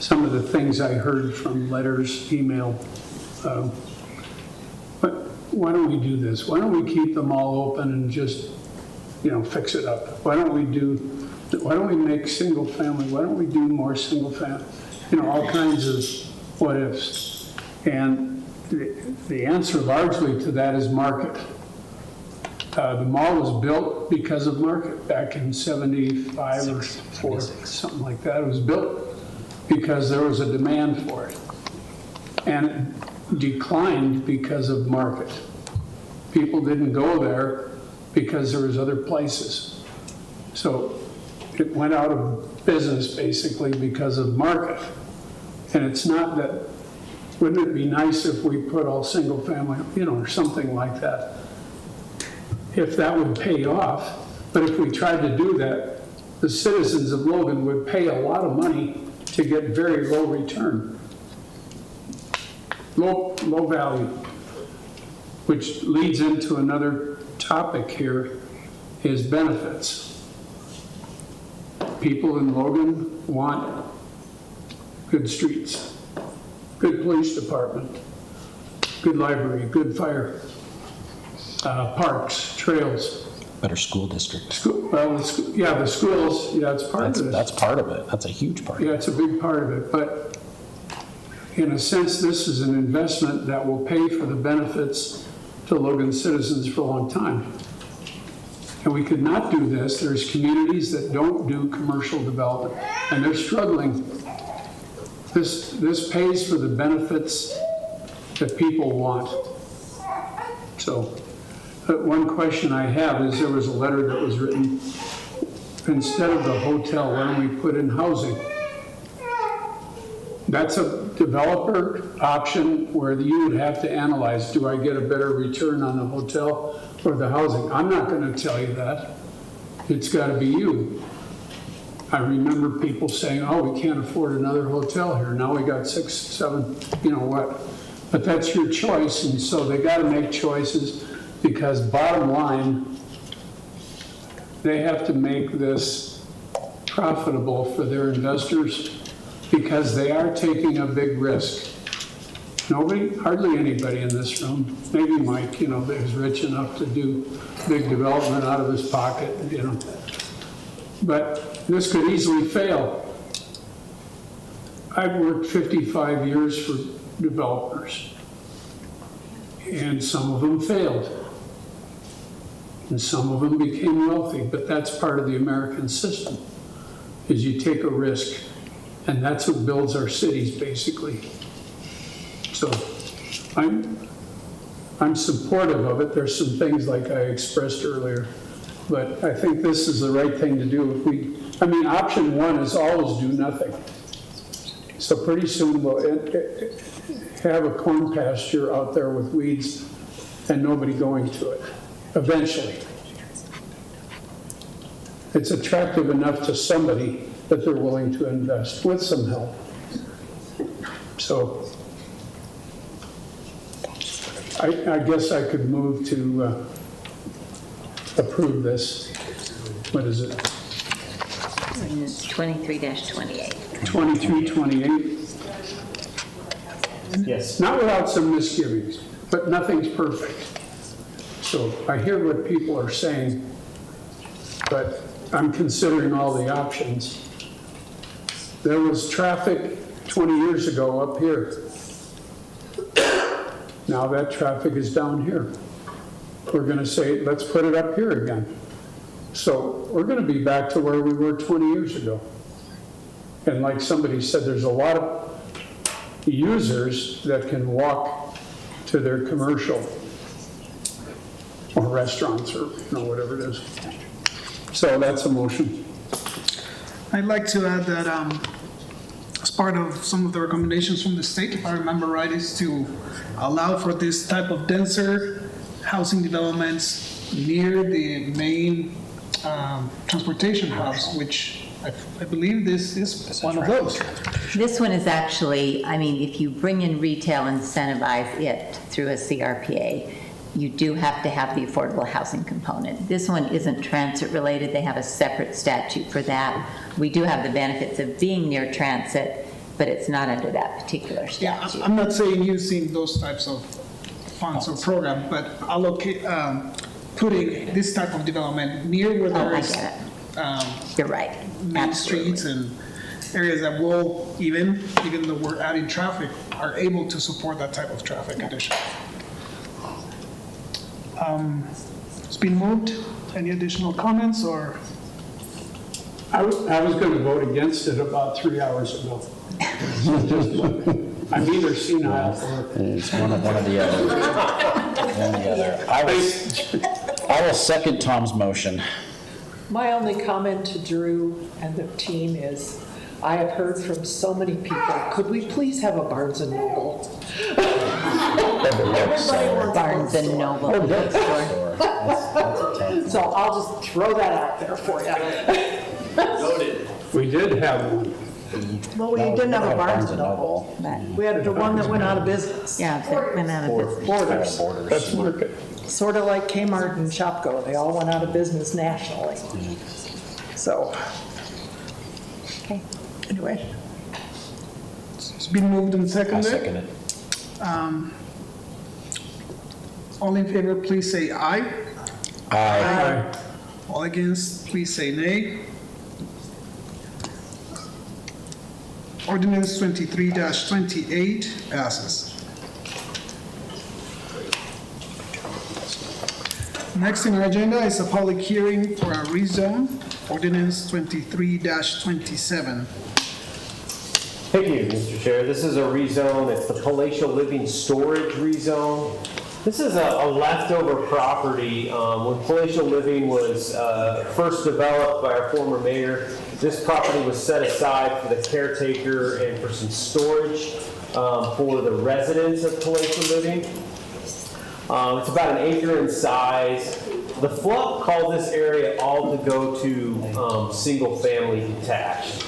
Some of the things I heard from letters, email. But why don't we do this? Why don't we keep them all open and just, fix it up? Why don't we make single family? Why don't we do more single family? All kinds of what ifs. And the answer largely to that is market. The mall was built because of market back in 75 or 4, something like that. It was built because there was a demand for it. And it declined because of market. People didn't go there because there was other places. So it went out of business basically because of market. And it's not that, wouldn't it be nice if we put all single family, or something like that? if that would pay off. But if we tried to do that, the citizens of Logan would pay a lot of money to get very low return. Low value. Which leads into another topic here, is benefits. People in Logan want good streets, good police department, good library, good fire, parks, trails. Better school district. The schools, it's part of it. That's part of it. That's a huge part. Yeah, it's a big part of it, but in a sense, this is an investment that will pay for the benefits to Logan citizens for a long time. And we could not do this. There's communities that don't do commercial development, and they're struggling. This pays for the benefits that people want. So, one question I have is, there was a letter that was written, instead of the hotel, why don't we put in housing? That's a developer option where you would have to analyze, do I get a better return on the hotel or the housing? I'm not going to tell you that. It's got to be you. I remember people saying, oh, we can't afford another hotel here. Now we got 6, 7, you know what. But that's your choice, and so they got to make choices, because bottom line, they have to make this profitable for their investors, because they are taking a big risk. Hardly anybody in this room, maybe Mike, is rich enough to do big development out of his pocket, But this could easily fail. I've worked 55 years for developers, and some of them failed. And some of them became wealthy, but that's part of the American system, is you take a risk. And that's what builds our cities, basically. So I'm supportive of it. There's some things like I expressed earlier, but I think this is the right thing to do. Option one is always do nothing. So pretty soon we'll have a corn pasture out there with weeds and nobody going to it, eventually. It's attractive enough to somebody that they're willing to invest with some help. So I guess I could move to approve this. What is it? It's 23-28. 2328? Yes. Not without some misgivings, but nothing's perfect. So I hear what people are saying, but I'm considering all the options. There was traffic 20 years ago up here. Now that traffic is down here. We're going to say, let's put it up here again. So we're going to be back to where we were 20 years ago. And like somebody said, there's a lot of users that can walk to their commercial or restaurants or whatever it is. So that's a motion. I'd like to add that as part of some of the recommendations from the state, if I remember right, is to allow for this type of denser housing developments near the main transportation hubs, which I believe this is one of those. This one is actually, if you bring in retail, incentivize it through a CRPA, you do have to have the affordable housing component. This one isn't transit related. They have a separate statute for that. We do have the benefits of being near transit, but it's not under that particular statute. Yeah, I'm not saying using those types of funds or program, but putting this type of development near where there's you're right. Main streets and areas that will, even though we're adding traffic, are able to support that type of traffic addition. It's been moved. Any additional comments or? I was going to vote against it about 3 hours ago. I'm either senile or. It's one or the other. I will second Tom's motion. My only comment to Drew and the team is, I have heard from so many people, could we please have a Barnes and Noble? Barnes and Noble. So I'll just throw that out there for you. Noted. We did have one. Well, we didn't have a Barnes and Noble. We had the one that went out of business. Yeah, they went out of business. Borders. That's market. Sort of like Kmart and Shopko, they all went out of business nationally. So, Okay. anyway, It's been moved and I seconded. second it. All in favor, please say aye. Aye. All against, please say nay. Ordinance 23-28 passes. Next in our agenda is a public hearing for a rezone, ordinance 23-27. Thank you, Mr. Chair. This is a rezone. It's the palatial living storage rezone. This is a leftover property. When palatial living was first developed by our former mayor, this property was set aside for the caretaker and for some storage for the residents of palatial living. It's about an acre in size. The FLUP called this area all to go to single-family detached.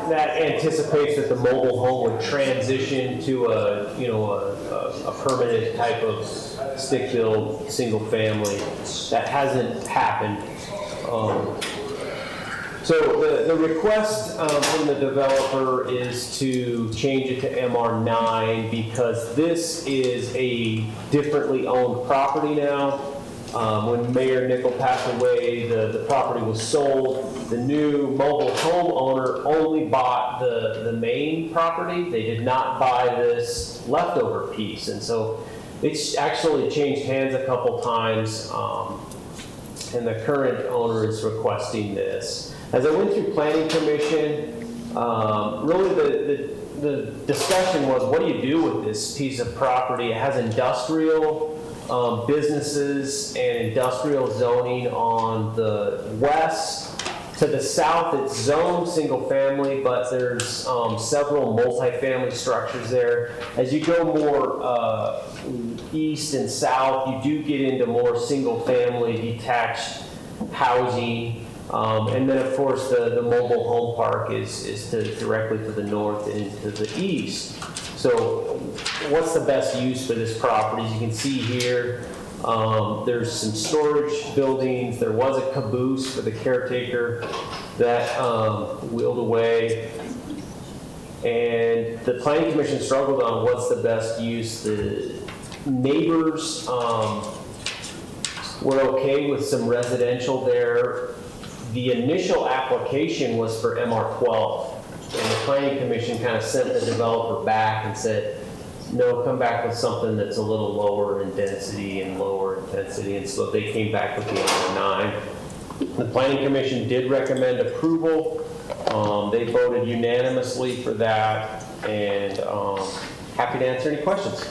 That anticipates that the mobile home would transition to a permanent type of stick-built, single-family. That hasn't happened. So the request from the developer is to change it to MR9 because this is a differently owned property now. When Mayor Nickel passed away, the property was sold. The new mobile home owner only bought the main property. They did not buy this leftover piece. And so it's actually changed hands a couple times. And the current owner is requesting this. As I went through Planning Commission, really the discussion was, what do you do with this piece of property? It has industrial businesses and industrial zoning on the west. To the south, it's zoned single family, but there's several multifamily structures there. As you go more east and south, you do get into more single family detached housing. And then, of course, the mobile home park is directly to the north and to the east. So what's the best use for this property? As you can see here, there's some storage buildings. There was a caboose for the caretaker that wheeled away. And the Planning Commission struggled on what's the best use. The neighbors were okay with some residential there. The initial application was for MR12, and the Planning Commission kind of sent the developer back and said, no, come back with something that's a little lower in density and lower intensity, and so they came back with the MR9. The Planning Commission did recommend approval. They voted unanimously for that, and happy to answer any questions.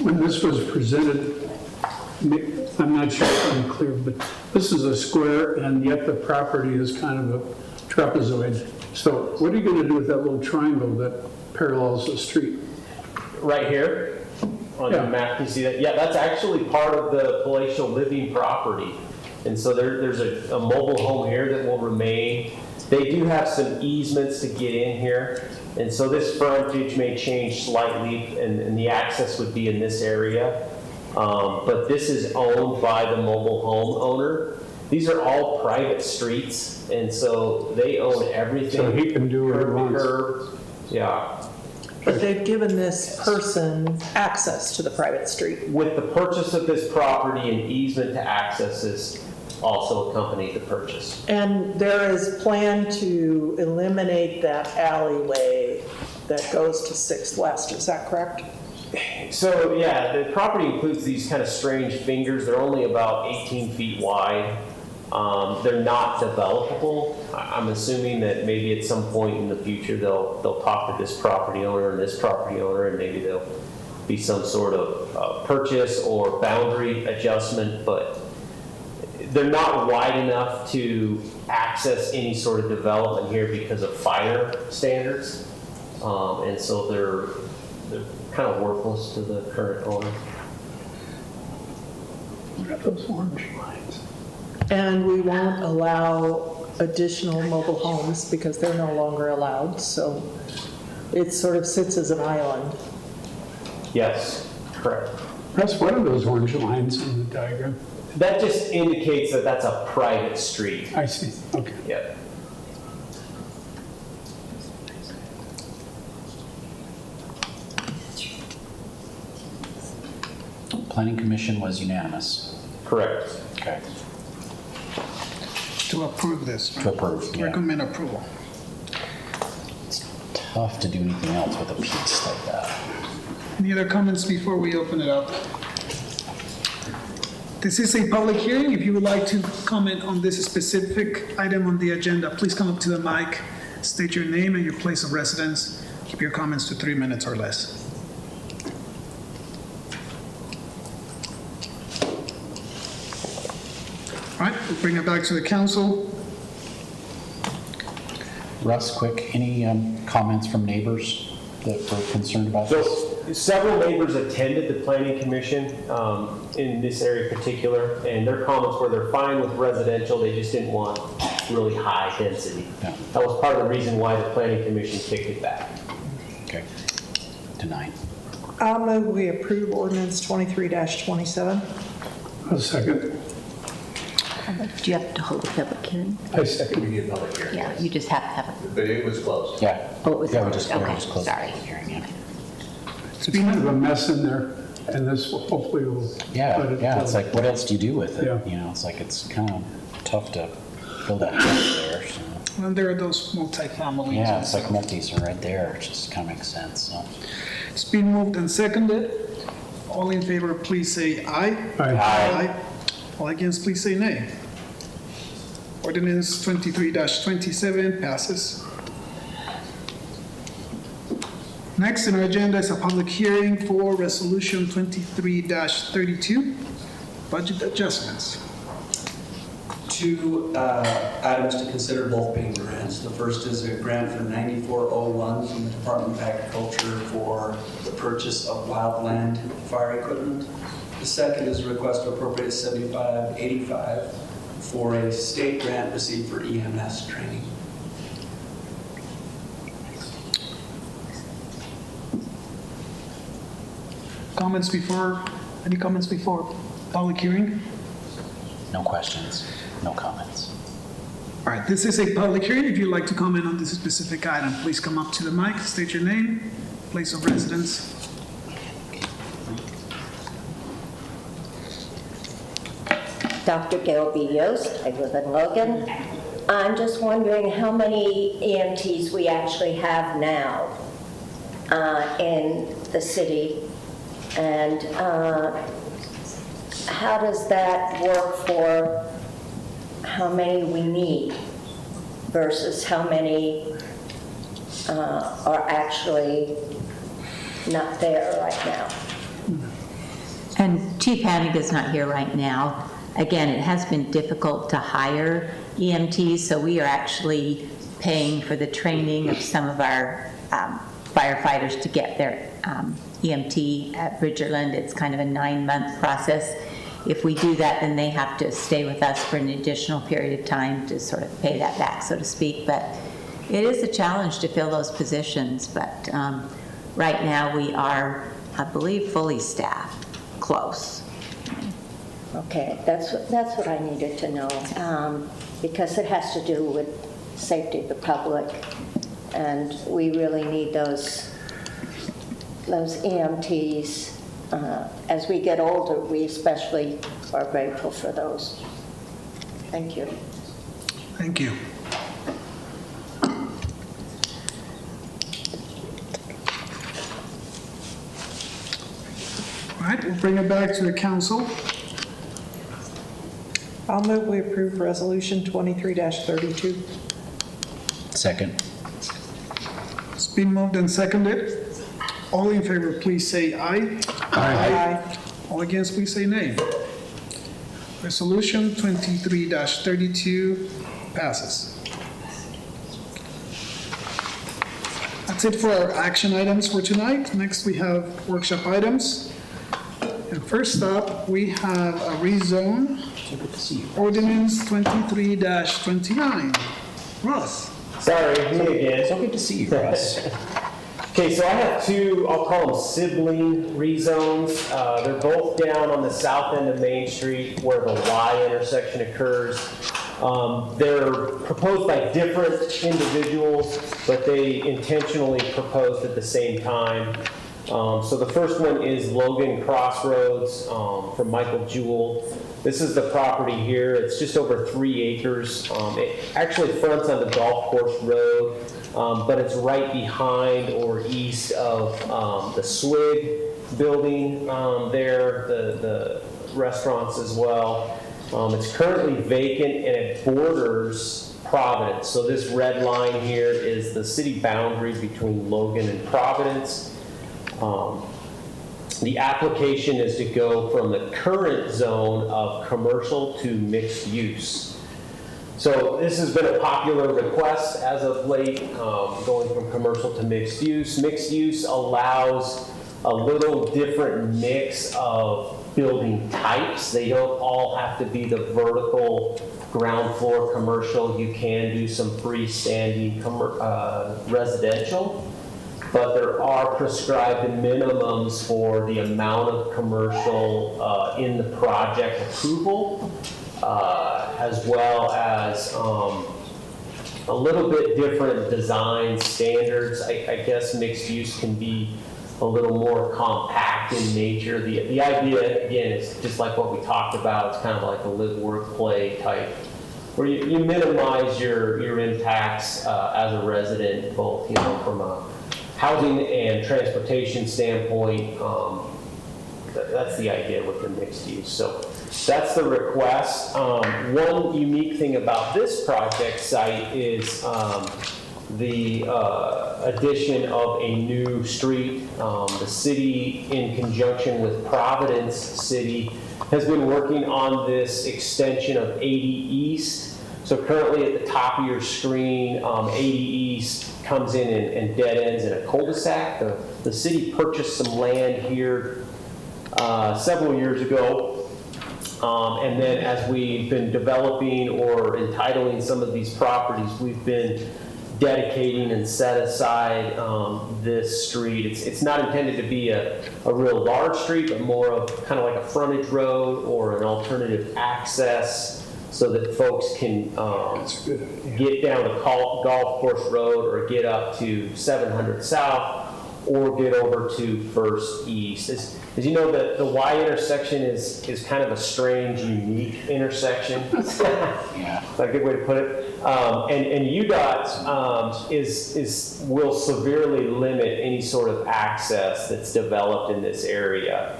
When this was presented, I'm not sure if I'm clear, but this is a square and yet the property is kind of a trapezoid. So what are you going to do with that little triangle that parallels the street? Right here on the map, you see that? Yeah, that's actually part of the palatial living property. And so there's a mobile home here that will remain. They do have some easements to get in here. And so this frontage may change slightly and the access would be in this area. But this is owned by the mobile home owner. These are all private streets, and so they own everything. So he can do what he wants. Curb. Yeah. but they've given this person access to the private street. With the purchase of this property, an easement to access is also accompanied the purchase. And there is plan to eliminate that alleyway that goes to 6th West, is that correct? So yeah, the property includes these kind of strange fingers. They're only about 18 feet wide. They're not developable. I'm assuming that maybe at some point in the future they'll talk to this property owner and this property owner, and maybe there'll be some sort of purchase or boundary adjustment, but they're not wide enough to access any sort of development here because of fire standards, and so they're kind of worthless to the current owner. Got those orange lines. And we won't allow additional mobile homes because they're no longer allowed, so it sort of sits as an island. Yes, correct. Russ, what are those orange lines in the diagram? That just indicates that that's a private street. I see, okay. Yep. Planning Commission was unanimous. Correct. Okay. To approve this. right? To approve, yeah. Recommend approval. It's tough to do anything else with a piece like that. Any other comments before we open it up? This is a public hearing. If you would like to comment on this specific item on the agenda, please come up to the mic, state your name and your place of residence. Keep your comments to 3 minutes or less. All right, we'll bring it back to the council. Russ, quick, any comments from neighbors that were concerned about this? So several neighbors attended the planning commission in this area in particular, and their comments were they're fine with residential, they just didn't want really high density. Yeah. That was part of the reason why the planning commission kicked it back. Okay. Denied. I'll move we approve ordinance 23-27. A second. Do you have to hold a public hearing? I second. We need a public hearing. Yeah, you just have to have a, But it was closed. Yeah. oh, it was, Yeah, we just okay, closed sorry. the hearing, yeah. It's kind of a mess in there, and this hopefully will. Yeah, it's like, what else do you do with it? Yeah. You know, it's like, it's kind of tough to build that house there, so. Well, there are those multi-families. Yeah, it's like multis are right there, it just kind of makes sense, so. It's been moved and seconded. All in favor, please say aye. Aye. All against, please say nay. Ordinance 23-27 passes. Next on our agenda is a public hearing for Resolution 23-32, budget adjustments. Two items to consider, both paying grants. The first is a grant for 9401 from the Department of Agriculture for the purchase of wildland fire equipment. The second is a request to appropriate 7585 for a state grant received for EMS training. Any comments before public hearing? No questions, no comments. All right, this is a public hearing. If you'd like to comment on this specific item, please come up to the mic, state your name, place of residence. Dr. Gail B. Yost, I live in Logan. I'm just wondering how many EMTs we actually have now in the city, and how does that work for how many we need versus how many are actually not there right now? And Chief Hannig is not here right now. Again, it has been difficult to hire EMTs, so we are actually paying for the training of some of our firefighters to get their EMT at Bridgerland. It's kind of a 9-month process. If we do that, then they have to stay with us for an additional period of time to sort of pay that back, so to speak. But it is a challenge to fill those positions. But right now we are, I believe, fully staffed, close. Okay, that's what I needed to know, because it has to do with safety of the public, and we really need those EMTs. As we get older, we especially are grateful for those. Thank you. Thank you. All right, we'll bring it back to the council. I'll move we approve resolution 23-32. Second. It's been moved and seconded. All in favor, please say aye. Aye. All against, please say nay. Resolution 23-32 passes. That's it for our action items for tonight. Next, we have workshop items. And First up, we have a rezone, ordinance 23-29. Ross? Sorry, me again. It's okay to see you, Russ. Okay, so I have two, I'll call them sibling rezones. They're both down on the south end of Main Street where the Y intersection occurs. They're proposed by different individuals, but they intentionally proposed at the same time. So the first one is Logan Crossroads from Michael Jewell. This is the property here. It's just over 3 acres. It actually fronts on the golf course road, but it's right behind or east of the Swig building there, the restaurants as well. It's currently vacant and it borders Providence. So this red line here is the city boundary between Logan and Providence. The application is to go from the current zone of commercial to mixed use. So this has been a popular request as of late, going from commercial to mixed use. Mixed use allows a little different mix of building types. They don't all have to be the vertical ground floor commercial. You can do some freestanding residential, but there are prescribed minimums for the amount of commercial in the project approval, as well as a little bit different design standards. I guess mixed use can be a little more compact in nature. The idea, again, is just like what we talked about. It's kind of like a live, work, play type, where you minimize your impacts as a resident, both from a housing and transportation standpoint. That's the idea with the mixed use. So that's the request. One unique thing about this project site is the addition of a new street. The city, in conjunction with Providence City, has been working on this extension of 80 East. So currently at the top of your screen, 80 East comes in and dead ends in a cul-de-sac. The city purchased some land here several years ago. And then as we've been developing or entitling some of these properties, we've been dedicating and set aside this street. It's not intended to be a real large street, but more of kind of like a frontage road or an alternative access so that folks can get down to Golf Course Road or get up to 700 South or get over to First East. As you know, the Y intersection is kind of a strange, unique intersection. Yeah. That's a good way to put it. And UDOT will severely limit any sort of access that's developed in this area.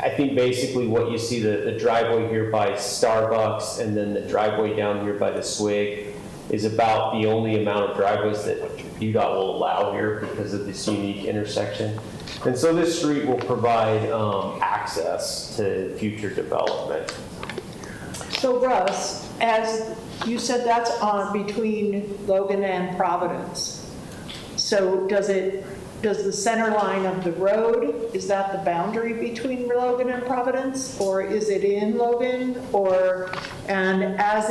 I think basically what you see, the driveway here by Starbucks and then the driveway down here by the Swig is about the only amount of driveways that UDOT will allow here because of this unique intersection. And so this street will provide access to future development. So Russ, as you said, that's on between Logan and Providence. So does the center line of the road, is that the boundary between Logan and Providence? Or is it in Logan? And as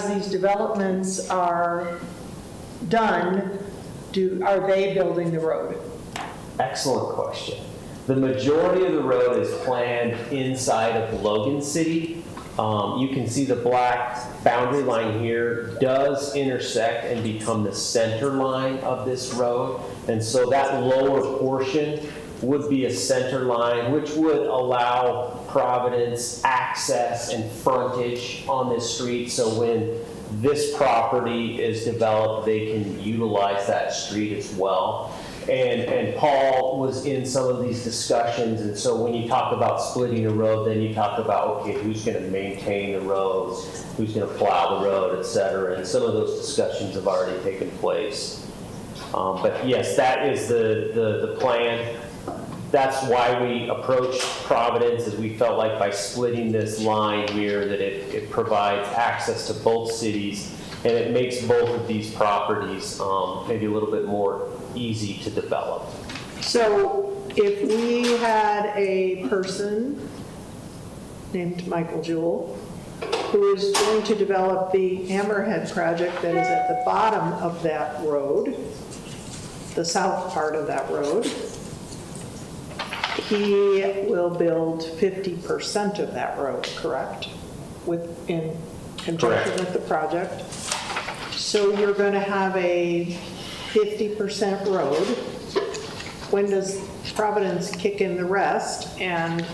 these developments are done, are they building the road? Excellent question. The majority of the road is planned inside of Logan City. You can see the black boundary line here does intersect and become the center line of this road. And so that lower portion would be a center line, which would allow Providence access and frontage on this street. So when this property is developed, they can utilize that street as well. And Paul was in some of these discussions, and so when you talk about splitting a road, then you talk about, okay, who's going to maintain the roads, who's going to plow the road, et cetera, and some of those discussions have already taken place. But yes, that is the plan. That's why we approached Providence, as we felt like by splitting this line here that it provides access to both cities, and it makes both of these properties maybe a little bit more easy to develop. So if we had a person named Michael Jewell, who is going to develop the Hammerhead project that is at the bottom of that road, the south part of that road, he will build 50% of that road, correct? In conjunction with the project. So you're going to have a 50% road. When does Providence kick in the rest? And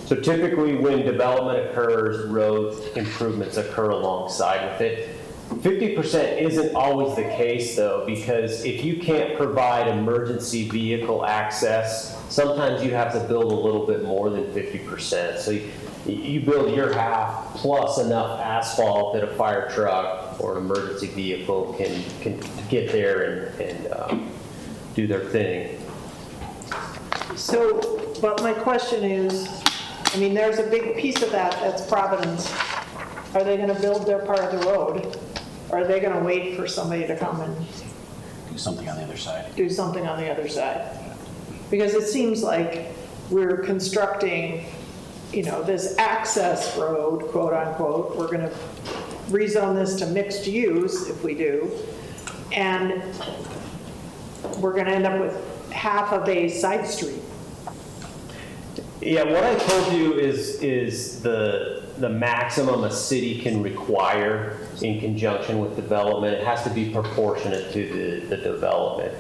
So typically when development occurs, road improvements occur alongside with it. 50% isn't always the case though, because if you can't provide emergency vehicle access, sometimes you have to build a little bit more than 50%. So you build your half plus enough asphalt that a fire truck or an emergency vehicle can get there and do their thing. so, but my question is, I mean, there's a big piece of that that's Providence. Are they going to build their part of the road? Or are they going to wait for somebody to come and Do something on the other side. do something on the other side? Because it seems like we're constructing, this access road, quote unquote. We're going to rezone this to mixed use if we do. And we're going to end up with half of a side street. Yeah, what I told you is the maximum a city can require in conjunction with development. It has to be proportionate to the development.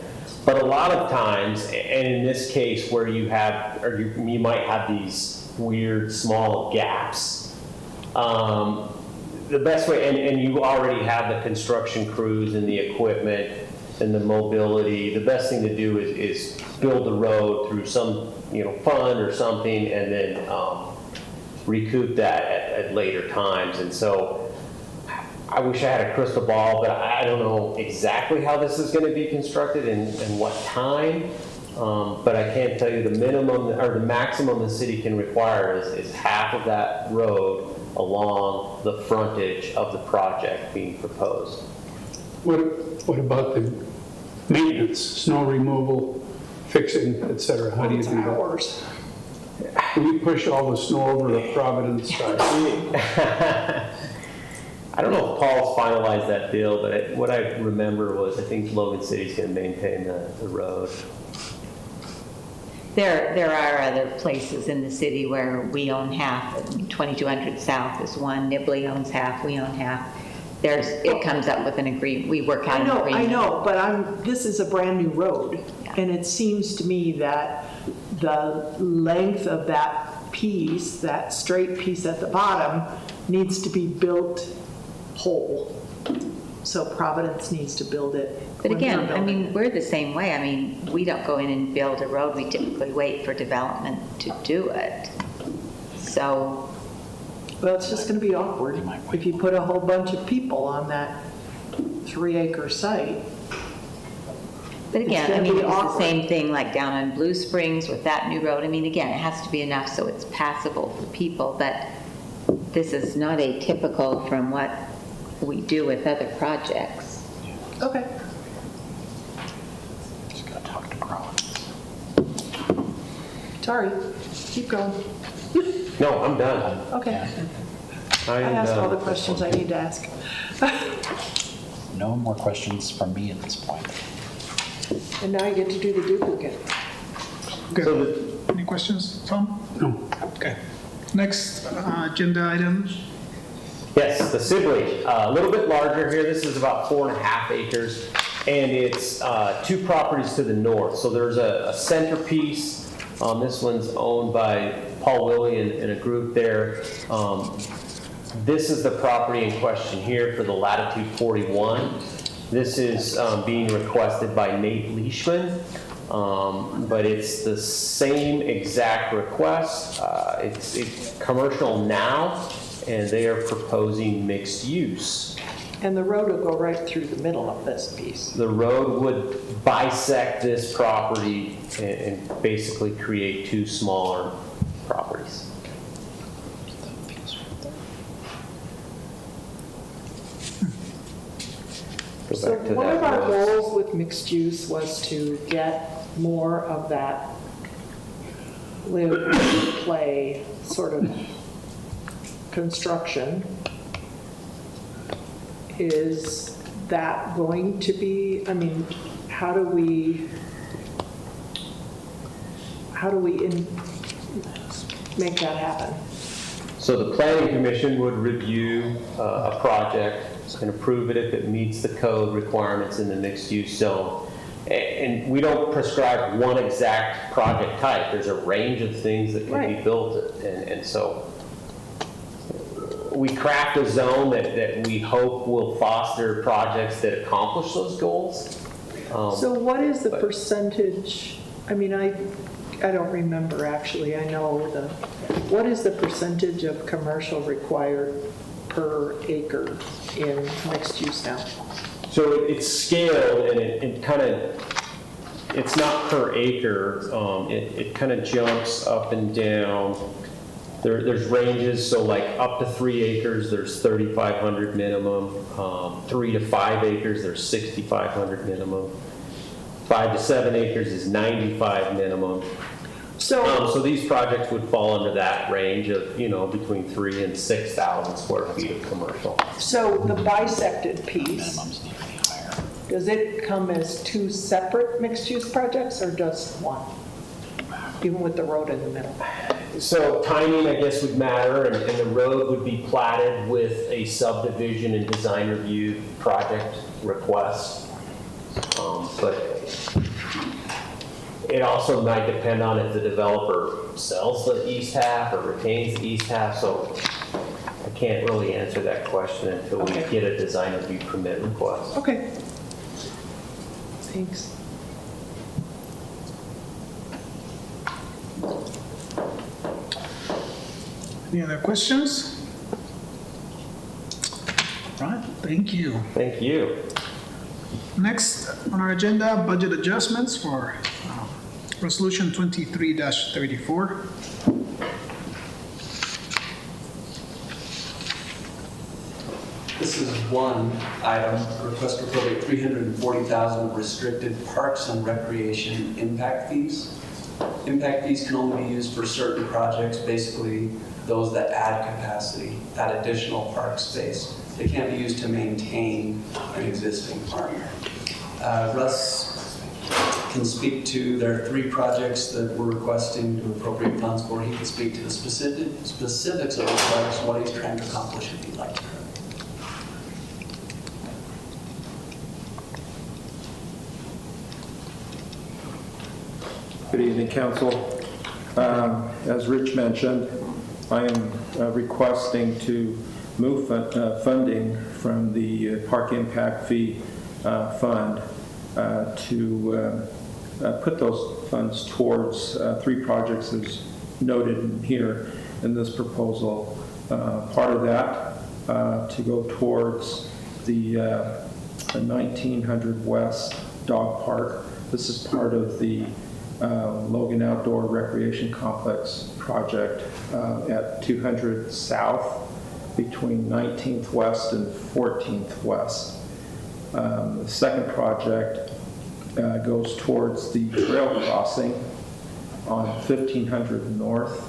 But a lot of times, and in this case where you have, or you might have these weird small gaps, the best way, and you already have the construction crews and the equipment and the mobility, the best thing to do is build the road through some fund or something, and then recoup that at later times. And so I wish I had a crystal ball, but I don't know exactly how this is going to be constructed and what time. But I can tell you the minimum or the maximum the city can require is half of that road along the frontage of the project being proposed. What about the maintenance, snow removal, fixing, et cetera? How do you do that? Hours. We push all the snow over to Providence side. I don't know if Paul's finalized that deal, but what I remember was I think Logan City's going to maintain the road. There are other places in the city where we own half. 2200 South is one, Nibley owns half, we own half. It comes up with an agreement, we work out an agreement. I know, but this is a brand new road. And it seems to me that the length of that piece, that straight piece at the bottom, needs to be built whole. So Providence needs to build it. But again, I mean, we're the same way. I mean, we don't go in and build a road. We typically wait for development to do it. So. Well, it's just going to be awkward if you put a whole bunch of people on that 3-acre site. But again, I mean, it's the same thing like down on Blue Springs with that new road. I mean, again, it has to be enough so it's passable for people, but this is not atypical from what we do with other projects. Okay. Just gotta talk to Providence. Sorry, keep going. No, I'm done. Okay. I asked all the questions I need to ask. No more questions from me at this point. And now you get to do the duplicate. Good. Any questions, Tom? No. Okay. Next agenda item. Yes, the Sibley, a little bit larger here. This is about 4.5 acres, and it's 2 properties to the north. So there's a centerpiece. This one's owned by Paul Willie and a group there. This is the property in question here for the Latitude 41. This is being requested by Nate Leishman, but it's the same exact request. It's commercial now, and they are proposing mixed use. And the road will go right through the middle of this piece. The road would bisect this property and basically create 2 smaller properties. So one of our goals with mixed use was to get more of that live, play sort of construction, is that going to be, I mean, how do we make that happen? So the planning commission would review a project and approve it if it meets the code requirements in the mixed-use zone. And we don't prescribe one exact project type. There's a range of things that can be built. And so we craft a zone that we hope will foster projects that accomplish those goals. So what is the percentage, I mean, I don't remember actually, I know what is the percentage of commercial required per acre in mixed use now? So it's scaled, and it kind of, it's not per acre. It kind of jumps up and down. There's ranges, so like up to 3 acres, there's 3,500 minimum. 3 to 5 acres, there's 6,500 minimum. 5 to 7 acres is 95 minimum. So these projects would fall under that range of, between 3,000 and 6,000 square feet of commercial. So the bisected piece, does it come as 2 separate mixed-use projects or just one? Even with the road in the middle? So timing, I guess, would matter, and the road would be platted with a subdivision and design review project request. But it also might depend on if the developer sells the east half or retains the east half, so I can't really answer that question until we get a design review permit request. Okay. Thanks. Any other questions? All right, thank you. Thank you. Next on our agenda, budget adjustments for Resolution 23-34. This is one item, request to appropriate $340,000 of restricted parks and recreation impact fees. Impact fees can only be used for certain projects, basically those that add capacity, add additional park space. They can't be used to maintain an existing park. Russ can speak to, there are 3 projects that we're requesting to appropriate funds for. He can speak to the specifics of those projects, what he's trying to accomplish if he'd like to. Good evening, Council. As Rich mentioned, I am requesting to move funding from the Park Impact Fee Fund to put those funds towards 3 projects as noted in here in this proposal. Part of that to go towards the 1900 West Dog Park. This is part of the Logan Outdoor Recreation Complex project at 200 South between 19th West and 14th West. The second project goes towards the trail crossing on 1500 North.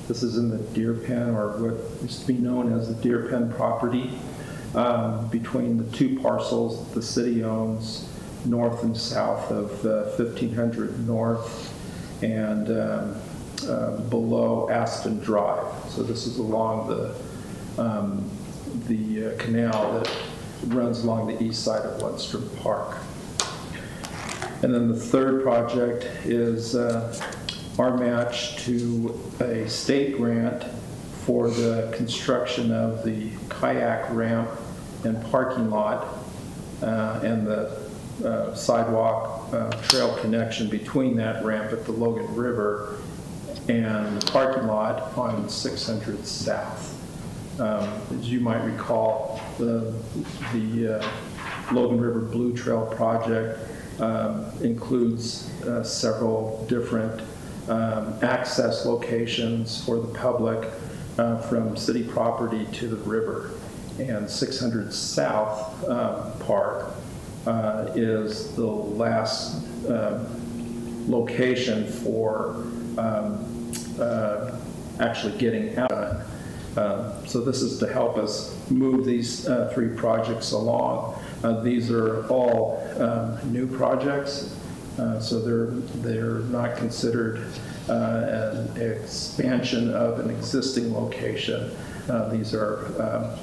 This is in the Deer Pen, or what used to be known as the Deer Pen property, between the 2 parcels the city owns, north and south of 1500 North and below Aspen Drive. So this is along the canal that runs along the east side of Lundstrom Park. And then the third project is our match to a state grant for the construction of the kayak ramp and parking lot and the sidewalk trail connection between that ramp at the Logan River and the parking lot on 600 South. As you might recall, the Logan River Blue Trail project includes several different access locations for the public from city property to the river. And 600 South Park is the last location for actually getting out done. So this is to help us move these 3 projects along. These are all new projects, so they're not considered an expansion of an existing location. These are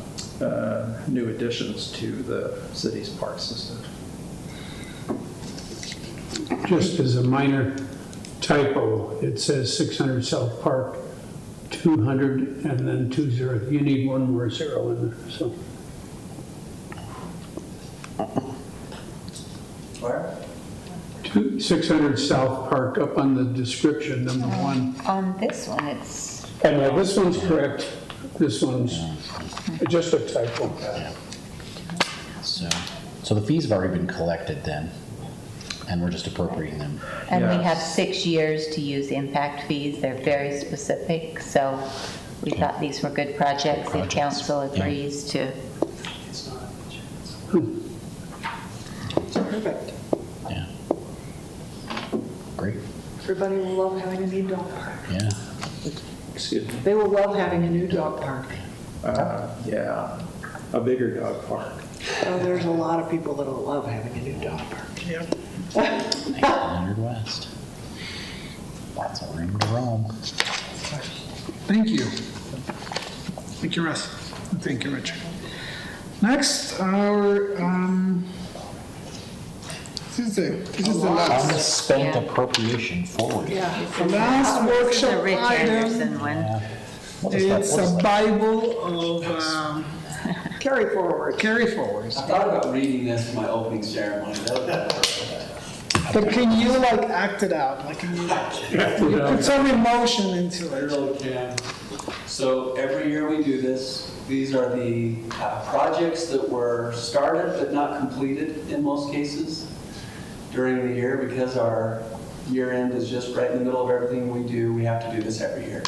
new additions to the city's park system. Just as a minor typo, it says 600 South Park, 200 and then 20. You need one more zero in there, so. Where? 600 South Park, up on the description, number 1. On this one, it's, And this one's correct. This one's just a typo. So the fees have already been collected then, and we're just appropriating them. and we have 6 years to use impact fees. They're very specific, so we thought these were good projects. If council agrees to. Perfect. Yeah. Great. Everybody will love having a new dog park. Yeah. Excuse me. They will love having a new dog park. Yeah, a bigger dog park. Oh, there's a lot of people that'll love having a new dog park. Thank you, 100 West. Lots of room to roam. Thank you. Thank you, Russ. And thank you, Richard. Next, our, this is the last. Unspent appropriation forward. The last workshop The Rich item Anderson one. What is that? is What is a that? Bible of Carry forward. carry forwards. I thought about reading this for my opening ceremony. That would be perfect. But can you like act it out? Like can you put some emotion into I it? really can. So every year we do this. These are the projects that were started but not completed in most cases during the year, because our year end is just right in the middle of everything we do. We have to do this every year.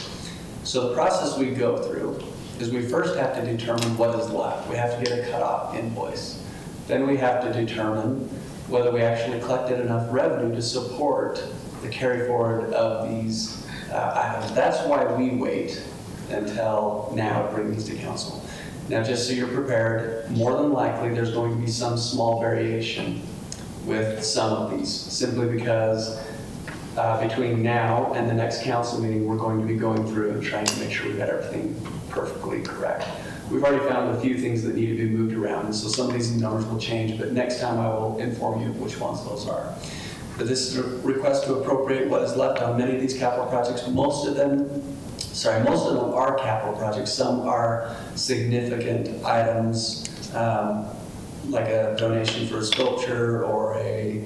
So the process we go through is we first have to determine what is left. We have to get a cutoff invoice. Then we have to determine whether we actually collected enough revenue to support the carry forward of these items. That's why we wait until now to bring these to council. Now, just so you're prepared, more than likely there's going to be some small variation with some of these, simply because between now and the next council meeting, we're going to be going through and trying to make sure we got everything perfectly correct. We've already found a few things that need to be moved around, and so some of these numbers will change, but next time I will inform you of which ones those are. But this is a request to appropriate what is left on many of these capital projects. Most of them are capital projects. Some are significant items, like a donation for a sculpture or a,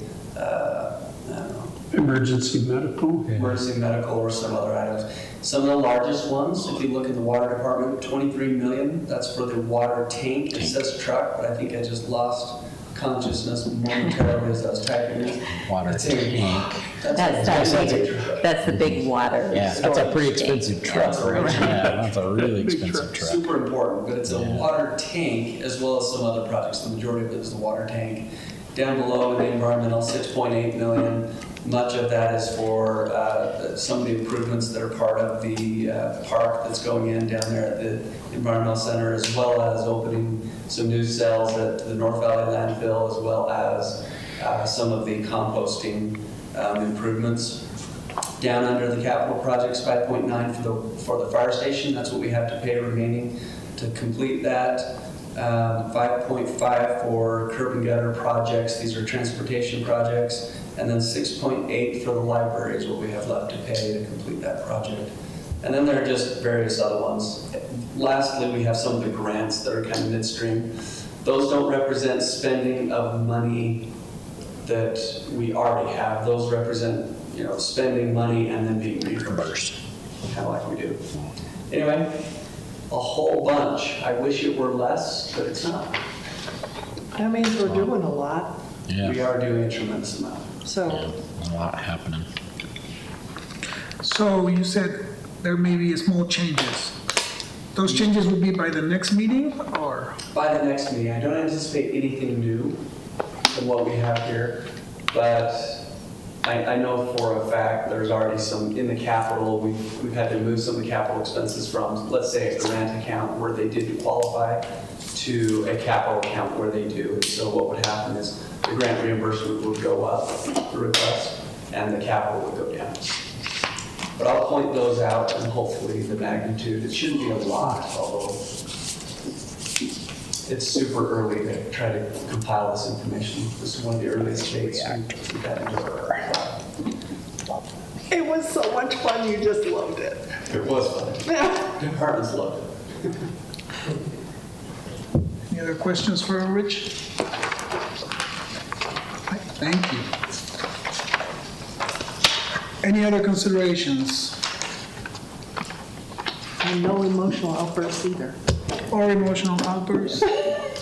Emergency medical. emergency medical or some other items. Some of the largest ones, if you look in the water department, 23 million, that's for the water tank. It says truck, but I think I just lost consciousness momentarily as I was typing this. Water tank. That's the big water. Yeah, that's a pretty storage expensive tank. truck, right? Yeah, that's a really expensive truck. Super important, but it's a water tank as well as some other projects. The majority of it is the water tank. Down below in the environmental, 6.8 million. Much of that is for some of the improvements that are part of the park that's going in down there at the environmental center, as well as opening some new cells at the North Valley landfill, as well as some of the composting improvements. Down under the capital projects, 5.9 for the fire station. That's what we have to pay remaining to complete that. 5.5 for curb and gutter projects. These are transportation projects. And then 6.8 for the library is what we have left to pay to complete that project. And then there are just various other ones. Lastly, we have some of the grants that are kind of midstream. Those don't represent spending of money that we already have. Those represent, spending money and then being reimbursed, kind of like we do. Anyway, a whole bunch. I wish it were less, but it's not. That means we're doing a lot, We are doing a tremendous amount. so. A lot happening. So you said there may be small changes. Those changes will be by the next meeting, or? By the next meeting. I don't anticipate anything new from what we have here, but I know for a fact there's already some in the capital, we've had to move some of the capital expenses from, let's say, a grant account where they didn't qualify to a capital account where they do. And so what would happen is the grant reimbursement would go up, the request, and the capital would go down. But I'll point those out and hopefully the magnitude, it shouldn't be a lot, although it's super early to try to compile this information. This is one of the earliest dates we've had to do it. It was so much fun, you just loved it. It was fun. Departments loved it. Any other questions for Rich? Thank you. Any other considerations And no emotional outbursts either. or emotional outbursts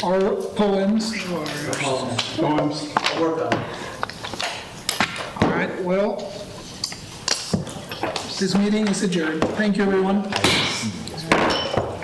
or poems or Poems. I'll work on it. all right, well, this meeting is adjourned. Thank you, everyone.